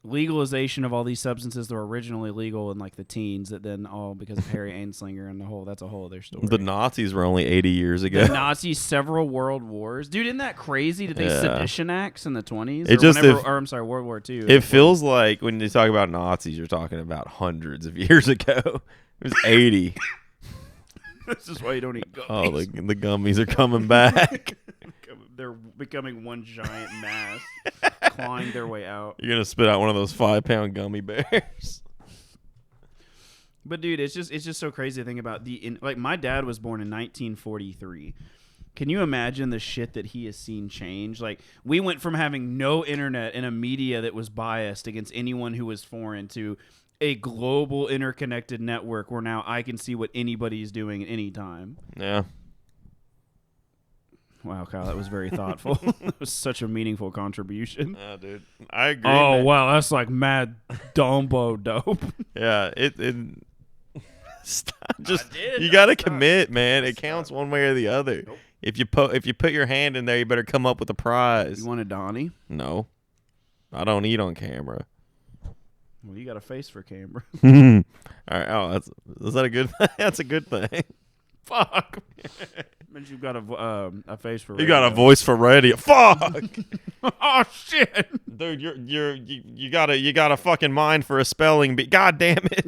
Speaker 1: Legalization of all these substances that were originally legal in like the teens that then all because of Harry Anslinger and that's a whole other story.
Speaker 2: The Nazis were only 80 years ago.
Speaker 1: The Nazis, several world wars. Dude, isn't that crazy that they sedition acts in the 20s? World War II.
Speaker 2: It feels like when you talk about Nazis, you're talking about hundreds of years ago. It was 80.
Speaker 1: This is why you don't eat gummies.
Speaker 2: Oh, the gummies are coming back.
Speaker 1: They're becoming one giant mass, clawing their way out.
Speaker 2: You're gonna spit out one of those 5-pound gummy bears.
Speaker 1: But dude, it's just so crazy to think about like my dad was born in 1943. Can you imagine the shit that he has seen change? Like we went from having no internet and a media that was biased against anyone who was foreign to a global interconnected network where now I can see what anybody's doing at any time.
Speaker 2: Yeah.
Speaker 1: Wow, Kyle, that was very thoughtful. That was such a meaningful contribution.
Speaker 2: Yeah, dude. I agree.
Speaker 1: Oh,
Speaker 2: man.
Speaker 1: wow, that's like mad dumbo dope.
Speaker 2: Yeah, stop. You got to commit, man. It counts one way or the other. Nope. If you put your hand in there, you better come up with a prize.
Speaker 1: You want a Donnie?
Speaker 2: No. I don't eat on camera.
Speaker 1: Well, you got a face for camera.
Speaker 2: All right. Oh, is that a good thing? That's a good thing.
Speaker 1: Fuck. Means you've got a face for radio.
Speaker 2: You got a voice for radio. Fuck.
Speaker 1: Oh shit.
Speaker 2: Dude, you got a fucking mind for a spelling bee. God damn it.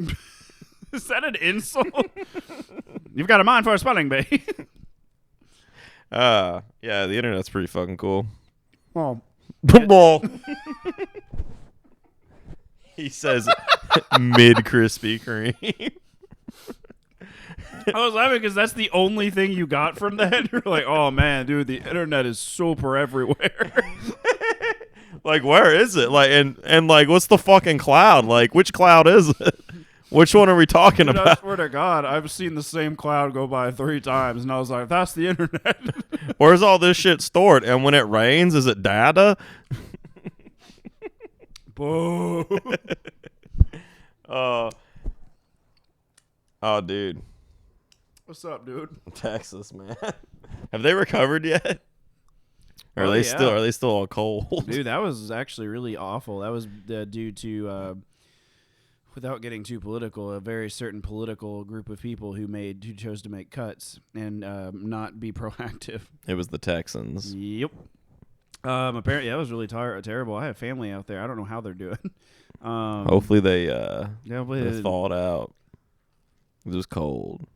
Speaker 1: Is that an insult? You've got a mind for a spelling bee.
Speaker 2: Yeah, the internet's pretty fucking cool.
Speaker 1: Well,
Speaker 2: Ball. He says mid Krispy Kreme.
Speaker 1: I was laughing because that's the only thing you got from that. You're like, oh man, dude, the internet is super everywhere.
Speaker 2: Like, where is it? Like, and like, what's the fucking cloud? Like, which cloud is it? Which one are we talking about?
Speaker 1: I swear to God, I've seen the same cloud go by 3 times, and I was like, that's the internet.
Speaker 2: Where's all this shit stored? And when it rains, is it data?
Speaker 1: Boo.
Speaker 2: Oh, dude.
Speaker 1: What's up, dude?
Speaker 2: Texas, man. Have they recovered yet? Or are they still all cold?
Speaker 1: Dude, that was actually really awful. That was due to without getting too political, a very certain political group of people who chose to make cuts and not be proactive.
Speaker 2: It was the Texans.
Speaker 1: Yep. Apparently, that was really terrible. I have family out there. I don't know how they're doing.
Speaker 2: Hopefully they thawed out. It was cold.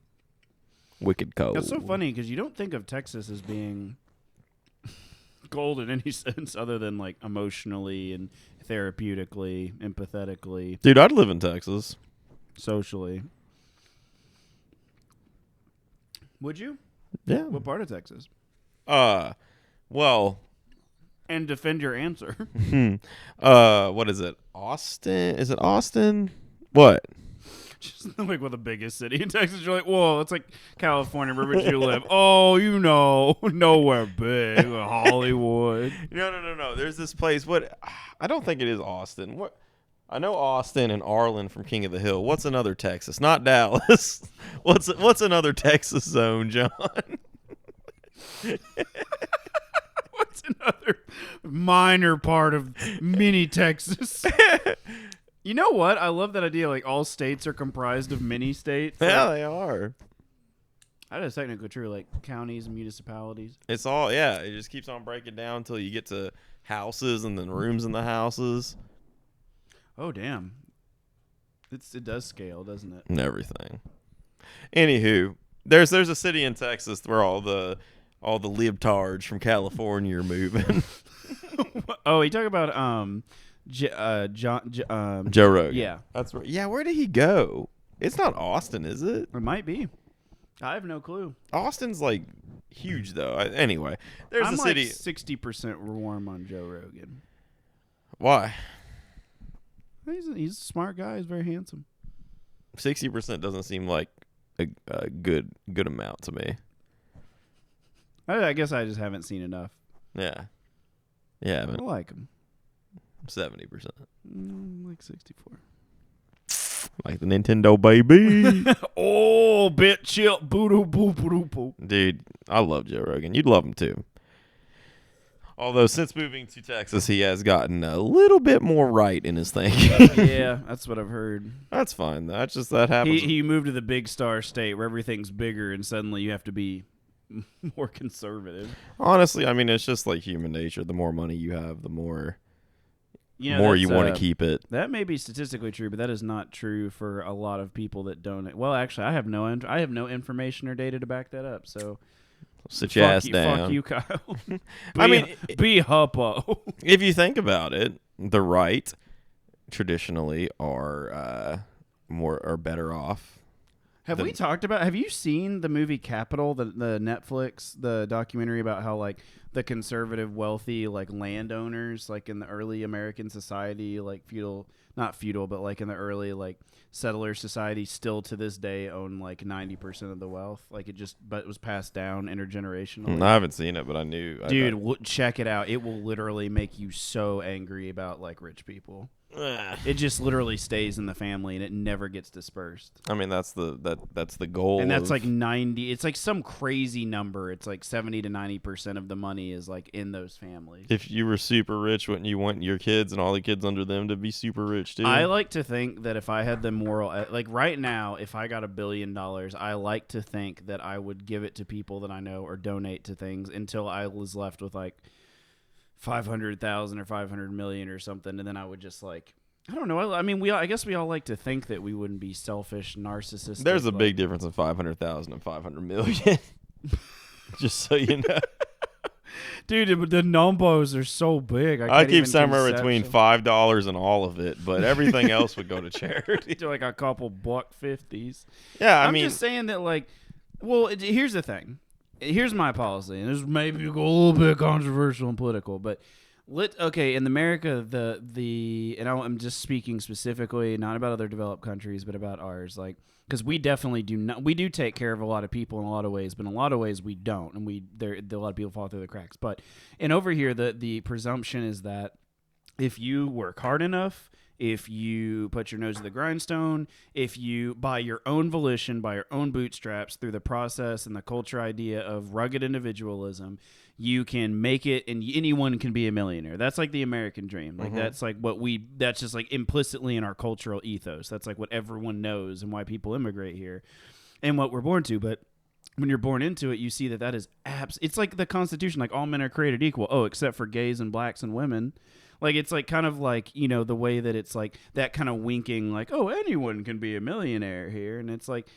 Speaker 2: Wicked cold.
Speaker 1: That's so funny because you don't think of Texas as being cold in any sense other than like emotionally and therapeutically, empathetically.
Speaker 2: Dude, I'd live in Texas.
Speaker 1: Socially. Would you?
Speaker 2: Yeah.
Speaker 1: What part of Texas?
Speaker 2: Well.
Speaker 1: And defend your answer.
Speaker 2: What is it? Austin? Is it Austin? What?
Speaker 1: Just like with the biggest city in Texas, you're like, whoa, it's like California. Where would you live? Oh, you know, nowhere big, Hollywood.
Speaker 2: No. There's this place. What? I don't think it is Austin. What? I know Austin and Arlen from King of the Hill. What's another Texas? Not Dallas. What's another Texas zone, John?
Speaker 1: What's another minor part of mini Texas? You know what? I love that idea. Like all states are comprised of mini states.
Speaker 2: Yeah,
Speaker 1: Like,
Speaker 2: they are.
Speaker 1: that is technically true. Like counties and municipalities.
Speaker 2: It's all It just keeps on breaking down until you get to houses and then rooms in the houses.
Speaker 1: Oh damn! It does scale, doesn't it?
Speaker 2: And everything. Anywho, there's a city in Texas where all the libtards from California are moving.
Speaker 1: Oh, you talk about
Speaker 2: Joe Rogan.
Speaker 1: Yeah,
Speaker 2: That's right. Yeah, where did he go? It's not Austin, is it?
Speaker 1: it might be. I have no clue.
Speaker 2: Austin's like huge though. Anyway, there's
Speaker 1: I'm
Speaker 2: a city.
Speaker 1: like 60% warm on Joe Rogan.
Speaker 2: Why?
Speaker 1: He's a smart guy. He's very handsome.
Speaker 2: 60% doesn't seem like a good amount to me.
Speaker 1: I guess I just haven't seen enough.
Speaker 2: Yeah. Yeah,
Speaker 1: I
Speaker 2: man.
Speaker 1: like him.
Speaker 2: 70%.
Speaker 1: Like 64.
Speaker 2: Like the Nintendo baby.
Speaker 1: Oh, bit chill. Boo boo boo boo.
Speaker 2: Dude, I love Joe Rogan. You'd love him too. Although since moving to Texas, he has gotten a little bit more right in his thinking.
Speaker 1: Yeah, that's what I've heard.
Speaker 2: That's fine. That's just that happens.
Speaker 1: He moved to the big star state where everything's bigger, and suddenly you have to be more conservative.
Speaker 2: Honestly, I mean, it's just like human nature. The more money you have, the more you want to keep it.
Speaker 1: That may be statistically true, but that is not true for a lot of people that donate. Well, actually, I have no information or data to back that up. So
Speaker 2: sit your ass down.
Speaker 1: Fuck you, Kyle.
Speaker 2: I mean,
Speaker 1: be huppo.
Speaker 2: If you think about it, the right traditionally are better off.
Speaker 1: Have you seen the movie Capital, the Netflix, the documentary about how like the conservative wealthy like landowners like in the early American society, like not feudal, but like in the early like settler society still to this day own like 90% of the wealth. Like but it was passed down intergenerationally.
Speaker 2: I haven't seen it, but I knew.
Speaker 1: Dude, check it out. It will literally make you so angry about like rich people. It just literally stays in the family and it never gets dispersed.
Speaker 2: I mean, that's the goal.
Speaker 1: And that's like 90. It's like some crazy number. It's like 70 to 90% of the money is like in those families.
Speaker 2: If you were super rich, wouldn't you want your kids and all the kids under them to be super rich too?
Speaker 1: I like to think that if I had the moral, like right now, if I got $1 billion, I like to think that I would give it to people that I know or donate to things until I was left with like 500,000 or 500 million or something, and then I would just like, I don't know. I mean, I guess we all like to think that we wouldn't be selfish, narcissistic.
Speaker 2: There's a big difference in 500,000 and 500 million. Just so you know.
Speaker 1: Dude, the numbers are so big.
Speaker 2: I keep somewhere between $5 and all of it, but everything else would go to charity.
Speaker 1: To like a couple $1.50s.
Speaker 2: Yeah,
Speaker 1: I'm just saying that like, well, here's the thing. Here's my policy, and this maybe go a little bit controversial and political, but in America, and I'm just speaking specifically not about other developed countries, but about ours, like because we definitely we do take care of a lot of people in a lot of ways, but in a lot of ways we don't, and a lot of people fall through the cracks. But over here, the presumption is that if you work hard enough, if you put your nose to the grindstone, if you, by your own volition, by your own bootstraps, through the process and the culture idea of rugged individualism, you can make it and anyone can be a millionaire. That's like the American dream. Like that's like that's just like implicitly in our cultural ethos. That's like what everyone knows and why people immigrate here and what we're born to. But when you're born into it, you see that is it's like the Constitution, like all men are created equal. Oh, except for gays and blacks and women. Like, it's like kind of like, you know, the way that it's like that kind of winking, like, oh, anyone can be a millionaire here. And it's like,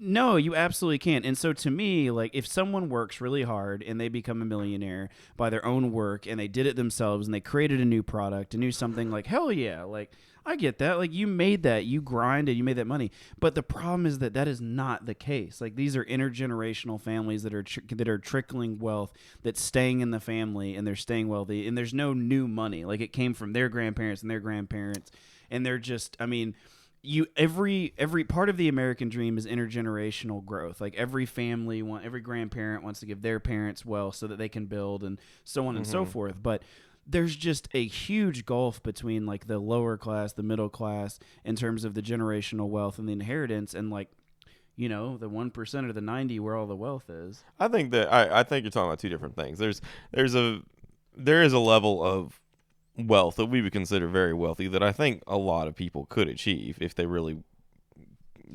Speaker 1: no, you absolutely can't. And so to me, like, if someone works really hard and they become a millionaire by their own work and they did it themselves and they created a new product, a new something, like, hell yeah, like, I get that. Like, you made that. You grinded. You made that money. But the problem is that is not the case. Like, these are intergenerational families that are trickling wealth, that's staying in the family, and they're staying wealthy. And there's no new money. Like, it came from their grandparents and their grandparents. And they're just, I mean, every part of the American dream is intergenerational growth. Like every grandparent wants to give their parents wealth so that they can build, and so on and so forth. But there's just a huge gulf between like the lower class, the middle class, in terms of the generational wealth and the inheritance, and like, the 1% or the 90 where all the wealth is.
Speaker 2: I think that I think you're talking about two different things. There is a level of wealth that we would consider very wealthy that I think a lot of people could achieve if they really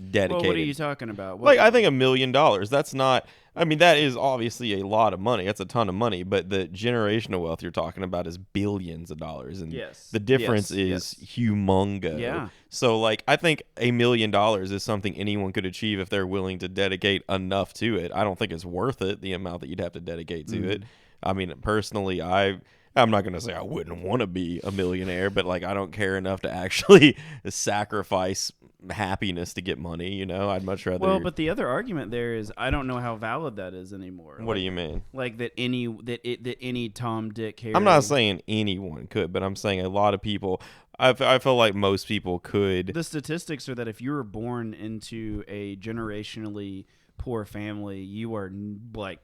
Speaker 2: dedicated.
Speaker 1: Well, what are you talking about?
Speaker 2: I think $1 million. That's not. I mean, that is obviously a lot of money. That's a ton of money. But the generational wealth you're talking about is billions of dollars, and the difference is humongous.
Speaker 1: Yeah.
Speaker 2: So, like, I think $1 million is something anyone could achieve if they're willing to dedicate enough to it. I don't think it's worth it, the amount that you'd have to dedicate to it. I mean, personally, I'm not going to say I wouldn't want to be a millionaire, but like I don't care enough to actually sacrifice happiness to get money, I'd much rather.
Speaker 1: Well, but the other argument there is I don't know how valid that is anymore.
Speaker 2: What do you mean?
Speaker 1: Like that any Tom, Dick, Harry.
Speaker 2: I'm not saying anyone could, but I'm saying a lot of people. I feel like most people could.
Speaker 1: The statistics are that if you were born into a generationally poor family, you are like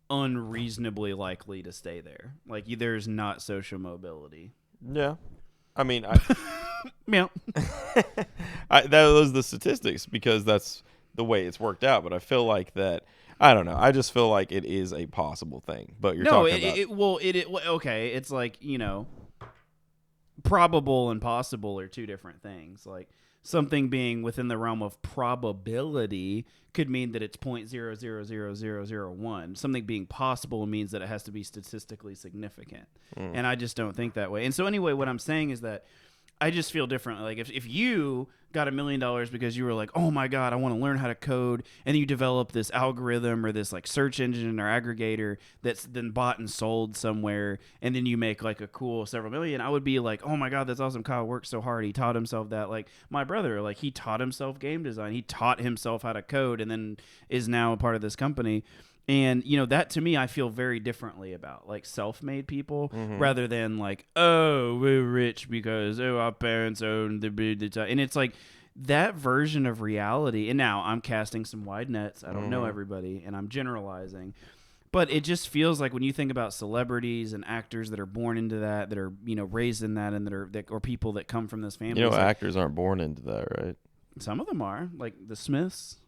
Speaker 1: unreasonably likely to stay there. Like there's not social mobility.
Speaker 2: Yeah, I mean,
Speaker 1: yeah,
Speaker 2: those are the statistics because that's the way it's worked out. But I feel like that. I don't know. I just feel like it is a possible thing. But you're talking about
Speaker 1: okay. It's like probable and possible are two different things. Like something being within the realm of probability could mean that it's 0.000001. Something being possible means that it has to be statistically significant. And I just don't think that way. And so anyway, what I'm saying is that I just feel differently. Like if you got $1 million because you were like, oh my God, I want to learn how to code, and then you develop this algorithm or this like search engine or aggregator that's then bought and sold somewhere, and then you make like a cool several million, I would be like, oh my God, that's awesome. Kyle worked so hard. He taught himself that. Like my brother, like he taught himself game design. He taught himself how to code and then is now a part of this company. And, that to me, I feel very differently about, like, self-made people rather than, like, oh, we're rich because, our parents own the and it's like that version of reality. And now I'm casting some wide nets. I don't know everybody, and I'm generalizing. But it just feels like when you think about celebrities and actors that are born into that are, raised in that, and or people that come from this family.
Speaker 2: Actors aren't born into that, right?
Speaker 1: Some of them are, like the Smiths.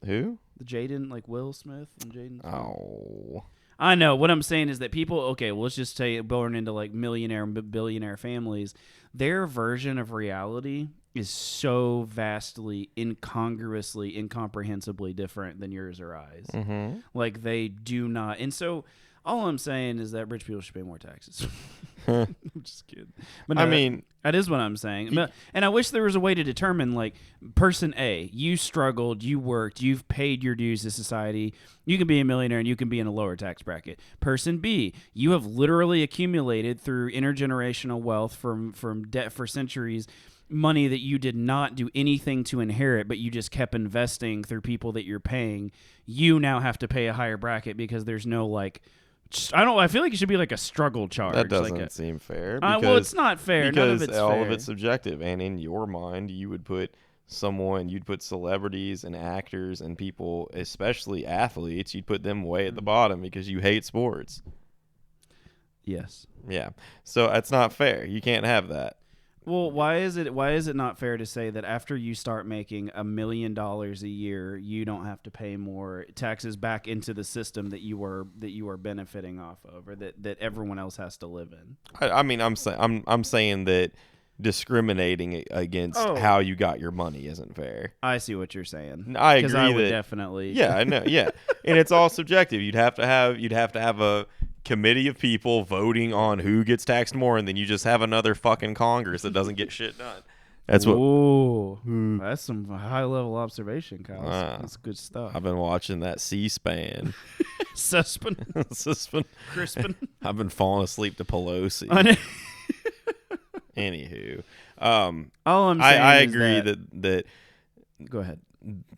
Speaker 2: Who?
Speaker 1: The Jaden, like Will Smith and Jaden.
Speaker 2: Oh.
Speaker 1: I know. What I'm saying is that people, okay, well, let's just say born into like millionaire and billionaire families, their version of reality is so vastly, incongruously, incomprehensibly different than yours or ours. Like they do not. And so all I'm saying is that rich people should pay more taxes. I'm just kidding. But no, I mean, that is what I'm saying. And I wish there was a way to determine, like, person A, you struggled, you worked, you've paid your dues to society. You can be a millionaire and you can be in a lower tax bracket. Person B, you have literally accumulated through intergenerational wealth from debt for centuries, money that you did not do anything to inherit, but you just kept investing through people that you're paying. You now have to pay a higher bracket because there's no, like, I feel like it should be like a struggle charge.
Speaker 2: That doesn't seem fair.
Speaker 1: Well, it's not fair. None of it's
Speaker 2: all
Speaker 1: fair.
Speaker 2: of it's subjective. And in your mind, you'd put celebrities and actors and people, especially athletes, you'd put them way at the bottom because you hate sports.
Speaker 1: Yes.
Speaker 2: Yeah. So that's not fair. You can't have that.
Speaker 1: Well, why is it not fair to say that after you start making $1 million a year, you don't have to pay more taxes back into the system that you are benefiting off of, or that everyone else has to live in?
Speaker 2: I mean, I'm saying that discriminating against how you got your money isn't fair.
Speaker 1: I see what you're saying.
Speaker 2: I agree.
Speaker 1: Because I would definitely.
Speaker 2: Yeah, I know. Yeah, and it's all subjective. You'd have to have a committee of people voting on who gets taxed more, and then you just have another fucking Congress that doesn't get shit done. That's what.
Speaker 1: Ooh, that's some high level observation, Kyle. That's good stuff.
Speaker 2: I've been watching that C-SPAN.
Speaker 1: Suspend. Crispin.
Speaker 2: I've been falling asleep to Pelosi. Anywho,
Speaker 1: all I'm saying
Speaker 2: I agree that.
Speaker 1: Go ahead.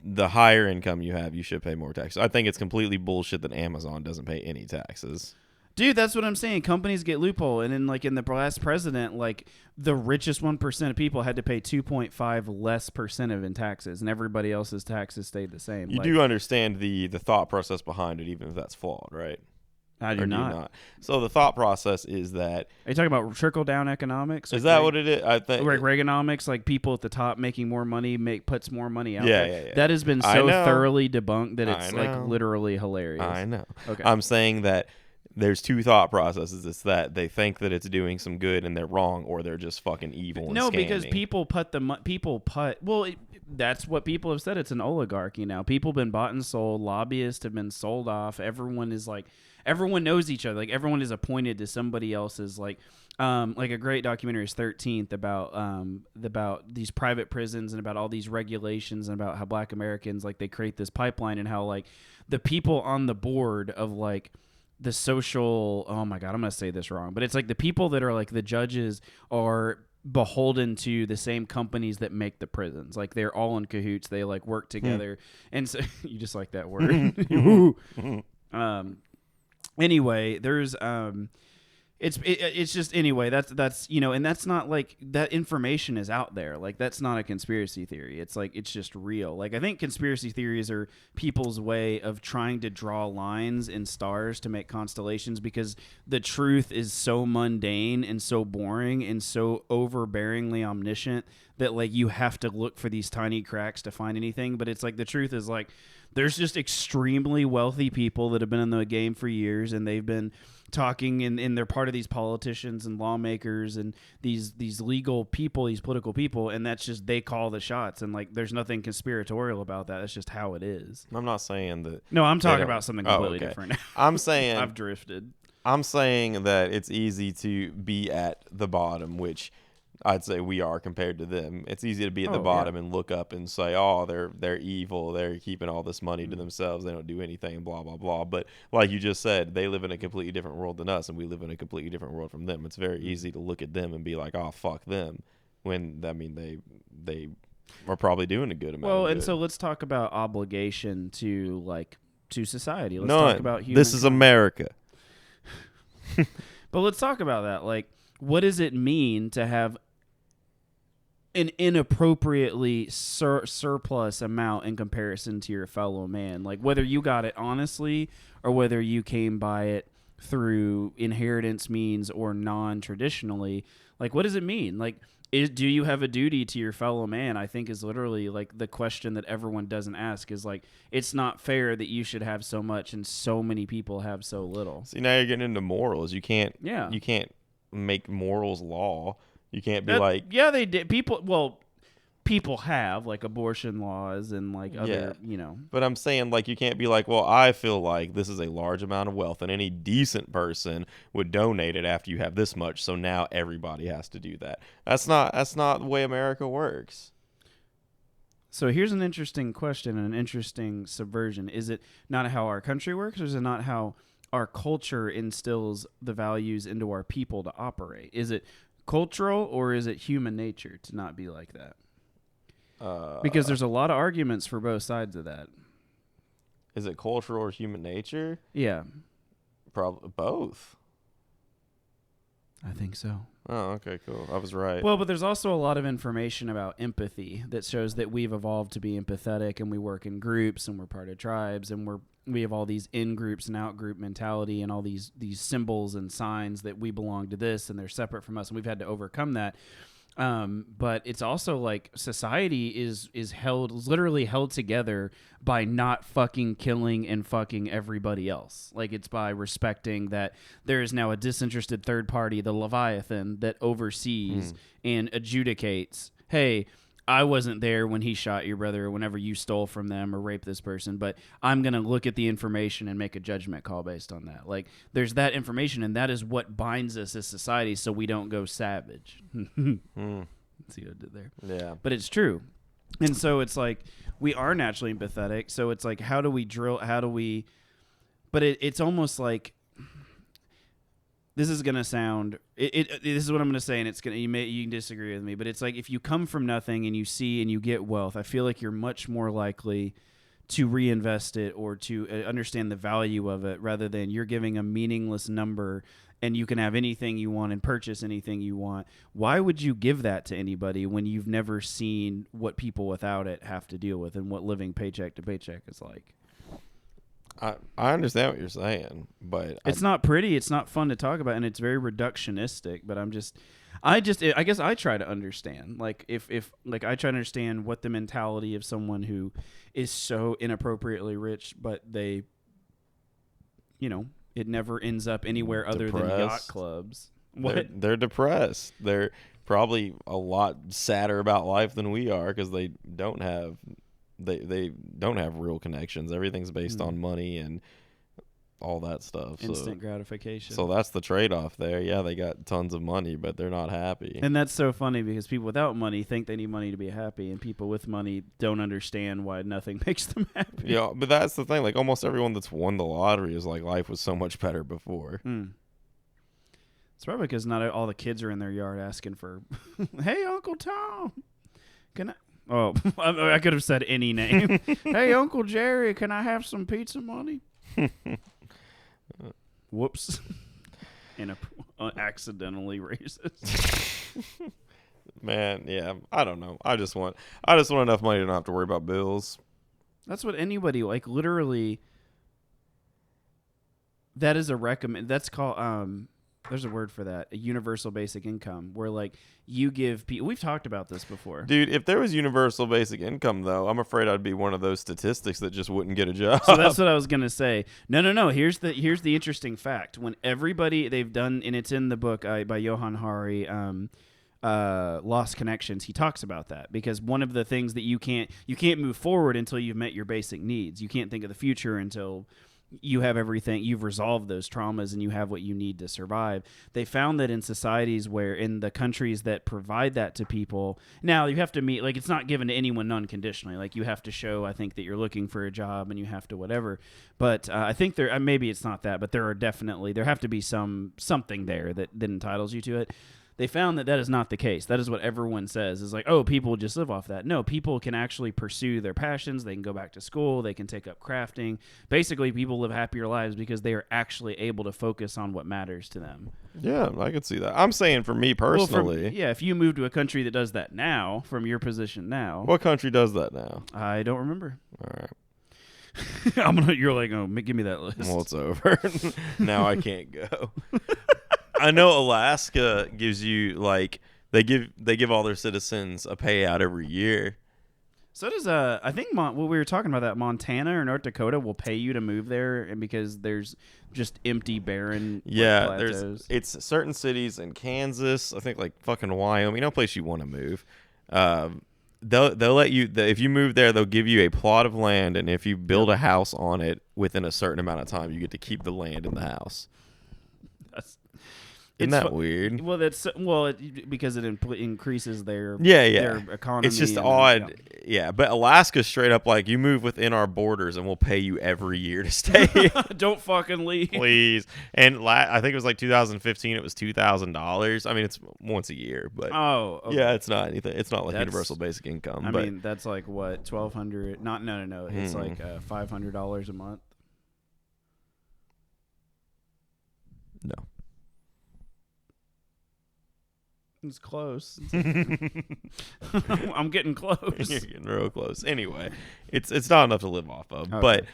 Speaker 2: The higher income you have, you should pay more taxes. I think it's completely bullshit that Amazon doesn't pay any taxes.
Speaker 1: Dude, that's what I'm saying. Companies get loophole, and then like in the last president, like the richest 1% of people had to pay 2.5 less percent of in taxes, and everybody else's taxes stayed the same.
Speaker 2: You do understand the thought process behind it, even if that's flawed, right?
Speaker 1: I do not.
Speaker 2: So the thought process is that.
Speaker 1: Are you talking about trickle down economics?
Speaker 2: Is that what it is? I think
Speaker 1: like Reaganomics, like people at the top making more money puts more money out
Speaker 2: yeah,
Speaker 1: there.
Speaker 2: Yeah.
Speaker 1: That has been so thoroughly debunked that it's like literally hilarious.
Speaker 2: I know.
Speaker 1: Okay.
Speaker 2: I'm saying that there's two thought processes. It's that they think that it's doing some good and they're wrong, or they're just fucking evil and
Speaker 1: no,
Speaker 2: scamming.
Speaker 1: because that's what people have said. It's an oligarchy now. People have been bought and sold. Lobbyists have been sold off. Everyone knows each other. Like everyone is appointed to somebody else's like a great documentary is 13th about these private prisons and about all these regulations and about how Black Americans like they create this pipeline and how like the people on the board of like the social, oh my God, I'm going to say this wrong, but it's like the people that are like the judges are beholden to the same companies that make the prisons. Like they're all in cahoots. They like work together. And so you just like that word. Anyway, there's it's just anyway that's and that's not like that information is out there. Like that's not a conspiracy theory. It's like it's just real. Like I think conspiracy theories are people's way of trying to draw lines in stars to make constellations because the truth is so mundane and so boring and so overbearingly omniscient that like you have to look for these tiny cracks to find anything. But it's like the truth is like there's just extremely wealthy people that have been in the game for years and they've been talking and they're part of these politicians and lawmakers and these legal people, these political people, and that's just they call the shots and like there's nothing conspiratorial about that. That's just how it is.
Speaker 2: I'm not saying that.
Speaker 1: No, I'm talking about something completely different.
Speaker 2: I'm saying
Speaker 1: I've drifted.
Speaker 2: I'm saying that it's easy to be at the bottom, which I'd say we are compared to them. It's easy to be at the bottom and look up and say, "Oh, they're evil. They're keeping all this money to themselves. They don't do anything." Blah blah blah. But like you just said, they live in a completely different world than us, and we live in a completely different world from them. It's very easy to look at them and be like, "Oh, fuck them," when I mean they are probably doing a good amount.
Speaker 1: Well,
Speaker 2: of
Speaker 1: and
Speaker 2: good.
Speaker 1: so let's talk about obligation to society. Let's
Speaker 2: None.
Speaker 1: talk about human.
Speaker 2: This is America.
Speaker 1: But let's talk about that. Like, what does it mean to have an inappropriately surplus amount in comparison to your fellow man? Like, whether you got it honestly or whether you came by it through inheritance means or non-traditionally, like, what does it mean? Like, do you have a duty to your fellow man? I think is literally like the question that everyone doesn't ask is like, it's not fair that you should have so much and so many people have so little.
Speaker 2: See, now you're getting into morals. You can't make morals law. You can't be like...
Speaker 1: Yeah, they did. People have, like, abortion laws and, like, other,
Speaker 2: But I'm saying, like, you can't be like, well, I feel like this is a large amount of wealth, and any decent person would donate it after you have this much, so now everybody has to do that. That's not the way America works.
Speaker 1: So here's an interesting question and an interesting subversion. Is it not how our country works, or is it not how our culture instills the values into our people to operate? Is it cultural or is it human nature to not be like that? Because there's a lot of arguments for both sides of that.
Speaker 2: Is it cultural or human nature?
Speaker 1: Yeah.
Speaker 2: Probably both.
Speaker 1: I think so.
Speaker 2: Oh, okay, cool. I was right.
Speaker 1: Well, but there's also a lot of information about empathy that shows that we've evolved to be empathetic and we work in groups and we're part of tribes and we have all these in-groups and out-group mentality and all these symbols and signs that we belong to this and they're separate from us and we've had to overcome that. But it's also like society is literally held together by not fucking killing and fucking everybody else. Like it's by respecting that there is now a disinterested third party, the Leviathan, that oversees and adjudicates, hey, I wasn't there when he shot your brother or whenever you stole from them or raped this person, but I'm going to look at the information and make a judgment call based on that. Like, there's that information, and that is what binds us as society so we don't go savage. See what I did there?
Speaker 2: Yeah.
Speaker 1: But it's true. And so it's like, we are naturally empathetic, so it's like, but it's almost like, this is gonna sound. This is what I'm gonna say, and it's gonna. You can disagree with me, but it's like if you come from nothing and you see and you get wealth, I feel like you're much more likely to reinvest it or to understand the value of it, rather than you're giving a meaningless number and you can have anything you want and purchase anything you want. Why would you give that to anybody when you've never seen what people without it have to deal with and what living paycheck to paycheck is like?
Speaker 2: I understand what you're saying, but
Speaker 1: it's not pretty. It's not fun to talk about, and it's very reductionistic. But I guess I try to understand. Like if like I try to understand what the mentality of someone who is so inappropriately rich, but they, it never ends up anywhere other than yacht clubs. What?
Speaker 2: They're depressed. They're probably a lot sadder about life than we are because they don't have real connections. Everything's based on money and all that stuff.
Speaker 1: Instant gratification.
Speaker 2: So that's the trade-off there. Yeah, they got tons of money, but they're not happy.
Speaker 1: And that's so funny because people without money think they need money to be happy, and people with money don't understand why nothing makes them happy.
Speaker 2: Yeah, but that's the thing. Like almost everyone that's won the lottery is like life was so much better before.
Speaker 1: It's probably because not all the kids are in their yard asking for, "Hey, Uncle Tom, can I?" Oh, I could have said any name. "Hey, Uncle Jerry, can I have some pizza money?" Whoops. And accidentally racist.
Speaker 2: Man, yeah, I don't know. I just want enough money to not have to worry about bills.
Speaker 1: That's what anybody, like, literally, that is a recommend. That's called there's a word for that, a universal basic income, where like you give people. We've talked about this before,
Speaker 2: dude. If there was universal basic income, though, I'm afraid I'd be one of those statistics that just wouldn't get a job.
Speaker 1: So that's what I was gonna say. No. Here's the interesting fact. When everybody they've done, and it's in the book by Johann Hari, Lost Connections. He talks about that because one of the things that you can't move forward until you've met your basic needs. You can't think of the future until you have everything, you've resolved those traumas and you have what you need to survive. They found that in societies where, in the countries that provide that to people, now you have to meet, like, it's not given to anyone unconditionally. Like, you have to show, I think, that you're looking for a job and you have to whatever. But I think there, maybe it's not that, but there have to be something there that entitles you to it. They found that is not the case. That is what everyone says, is like, oh, people just live off that. No, people can actually pursue their passions. They can go back to school. They can take up crafting. Basically, people live happier lives because they are actually able to focus on what matters to them.
Speaker 2: Yeah, I could see that. I'm saying for me personally.
Speaker 1: Well, if you move to a country that does that now, from your position now.
Speaker 2: What country does that now?
Speaker 1: I don't remember.
Speaker 2: All right.
Speaker 1: You're like, oh, give me that list.
Speaker 2: Well, it's over. Now I can't go. I know Alaska gives you, like, they give all their citizens a payout every year.
Speaker 1: So does I think what we were talking about, that Montana or North Dakota will pay you to move there, and because there's just empty barren plateaus.
Speaker 2: It's certain cities in Kansas, I think, like fucking Wyoming, no place you want to move. They'll let you, if you move there, they'll give you a plot of land, and if you build a house on it within a certain amount of time, you get to keep the land in the house. Isn't that weird?
Speaker 1: Well, because it increases their
Speaker 2: their
Speaker 1: economy.
Speaker 2: It's just odd, But Alaska's straight up like, you move within our borders and we'll pay you every year to stay.
Speaker 1: Don't fucking leave,
Speaker 2: please. And I think it was like 2015. It was $2,000. I mean, it's once a year, but
Speaker 1: okay.
Speaker 2: It's not anything. It's not like universal basic income.
Speaker 1: I mean, that's like what, $1,200? No. It's like $500 a month.
Speaker 2: No.
Speaker 1: It's close. I'm getting close.
Speaker 2: You're getting real close. Anyway, it's not enough to live off of.
Speaker 1: Okay.
Speaker 2: But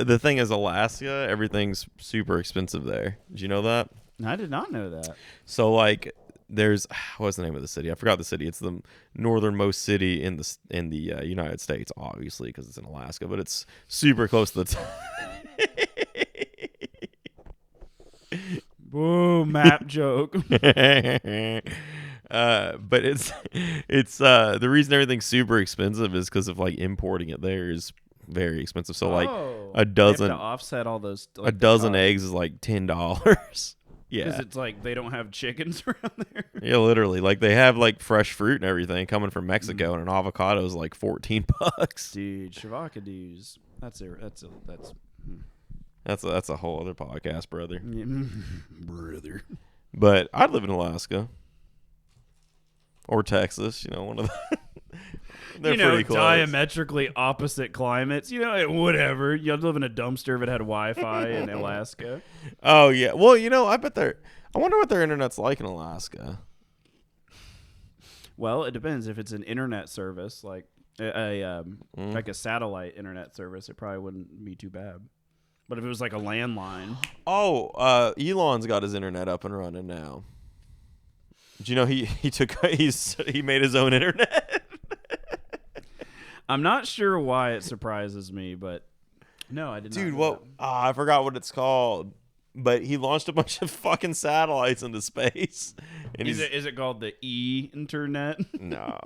Speaker 2: the thing is, Alaska, everything's super expensive there. Did you know that?
Speaker 1: I did not know that.
Speaker 2: So like, there's what's the name of the city? I forgot the city. It's the northernmost city in the United States, obviously, because it's in Alaska, but it's super close to the
Speaker 1: Whoa, map joke.
Speaker 2: But it's the reason everything's super expensive is because of, like, importing it there is very expensive. So like a dozen,
Speaker 1: they have to offset all those. Like,
Speaker 2: a dozen eggs is like $10. Yeah,
Speaker 1: because it's like they don't have chickens around there.
Speaker 2: Yeah, literally. Like, they have like fresh fruit and everything coming from Mexico, and an avocado is like $14.
Speaker 1: Dude, shavakadoos.
Speaker 2: That's a whole other podcast, brother.
Speaker 1: Brother.
Speaker 2: But I'd live in Alaska. Or Texas, one of the. They're
Speaker 1: you know,
Speaker 2: pretty close.
Speaker 1: diametrically opposite climates. You know, whatever. You'd live in a dumpster if it had Wi-Fi in Alaska.
Speaker 2: Oh yeah. Well, I bet I wonder what their internet's like in Alaska.
Speaker 1: Well, it depends. If it's an internet service, like like a satellite internet service, it probably wouldn't be too bad. But if it was like a landline,
Speaker 2: Elon's got his internet up and running now. Do you know he made his own internet?
Speaker 1: I'm not sure why it surprises me, but no, I did not.
Speaker 2: Dude, I forgot what it's called. But he launched a bunch of fucking satellites into space. And
Speaker 1: Is it called the E-internet?
Speaker 2: No,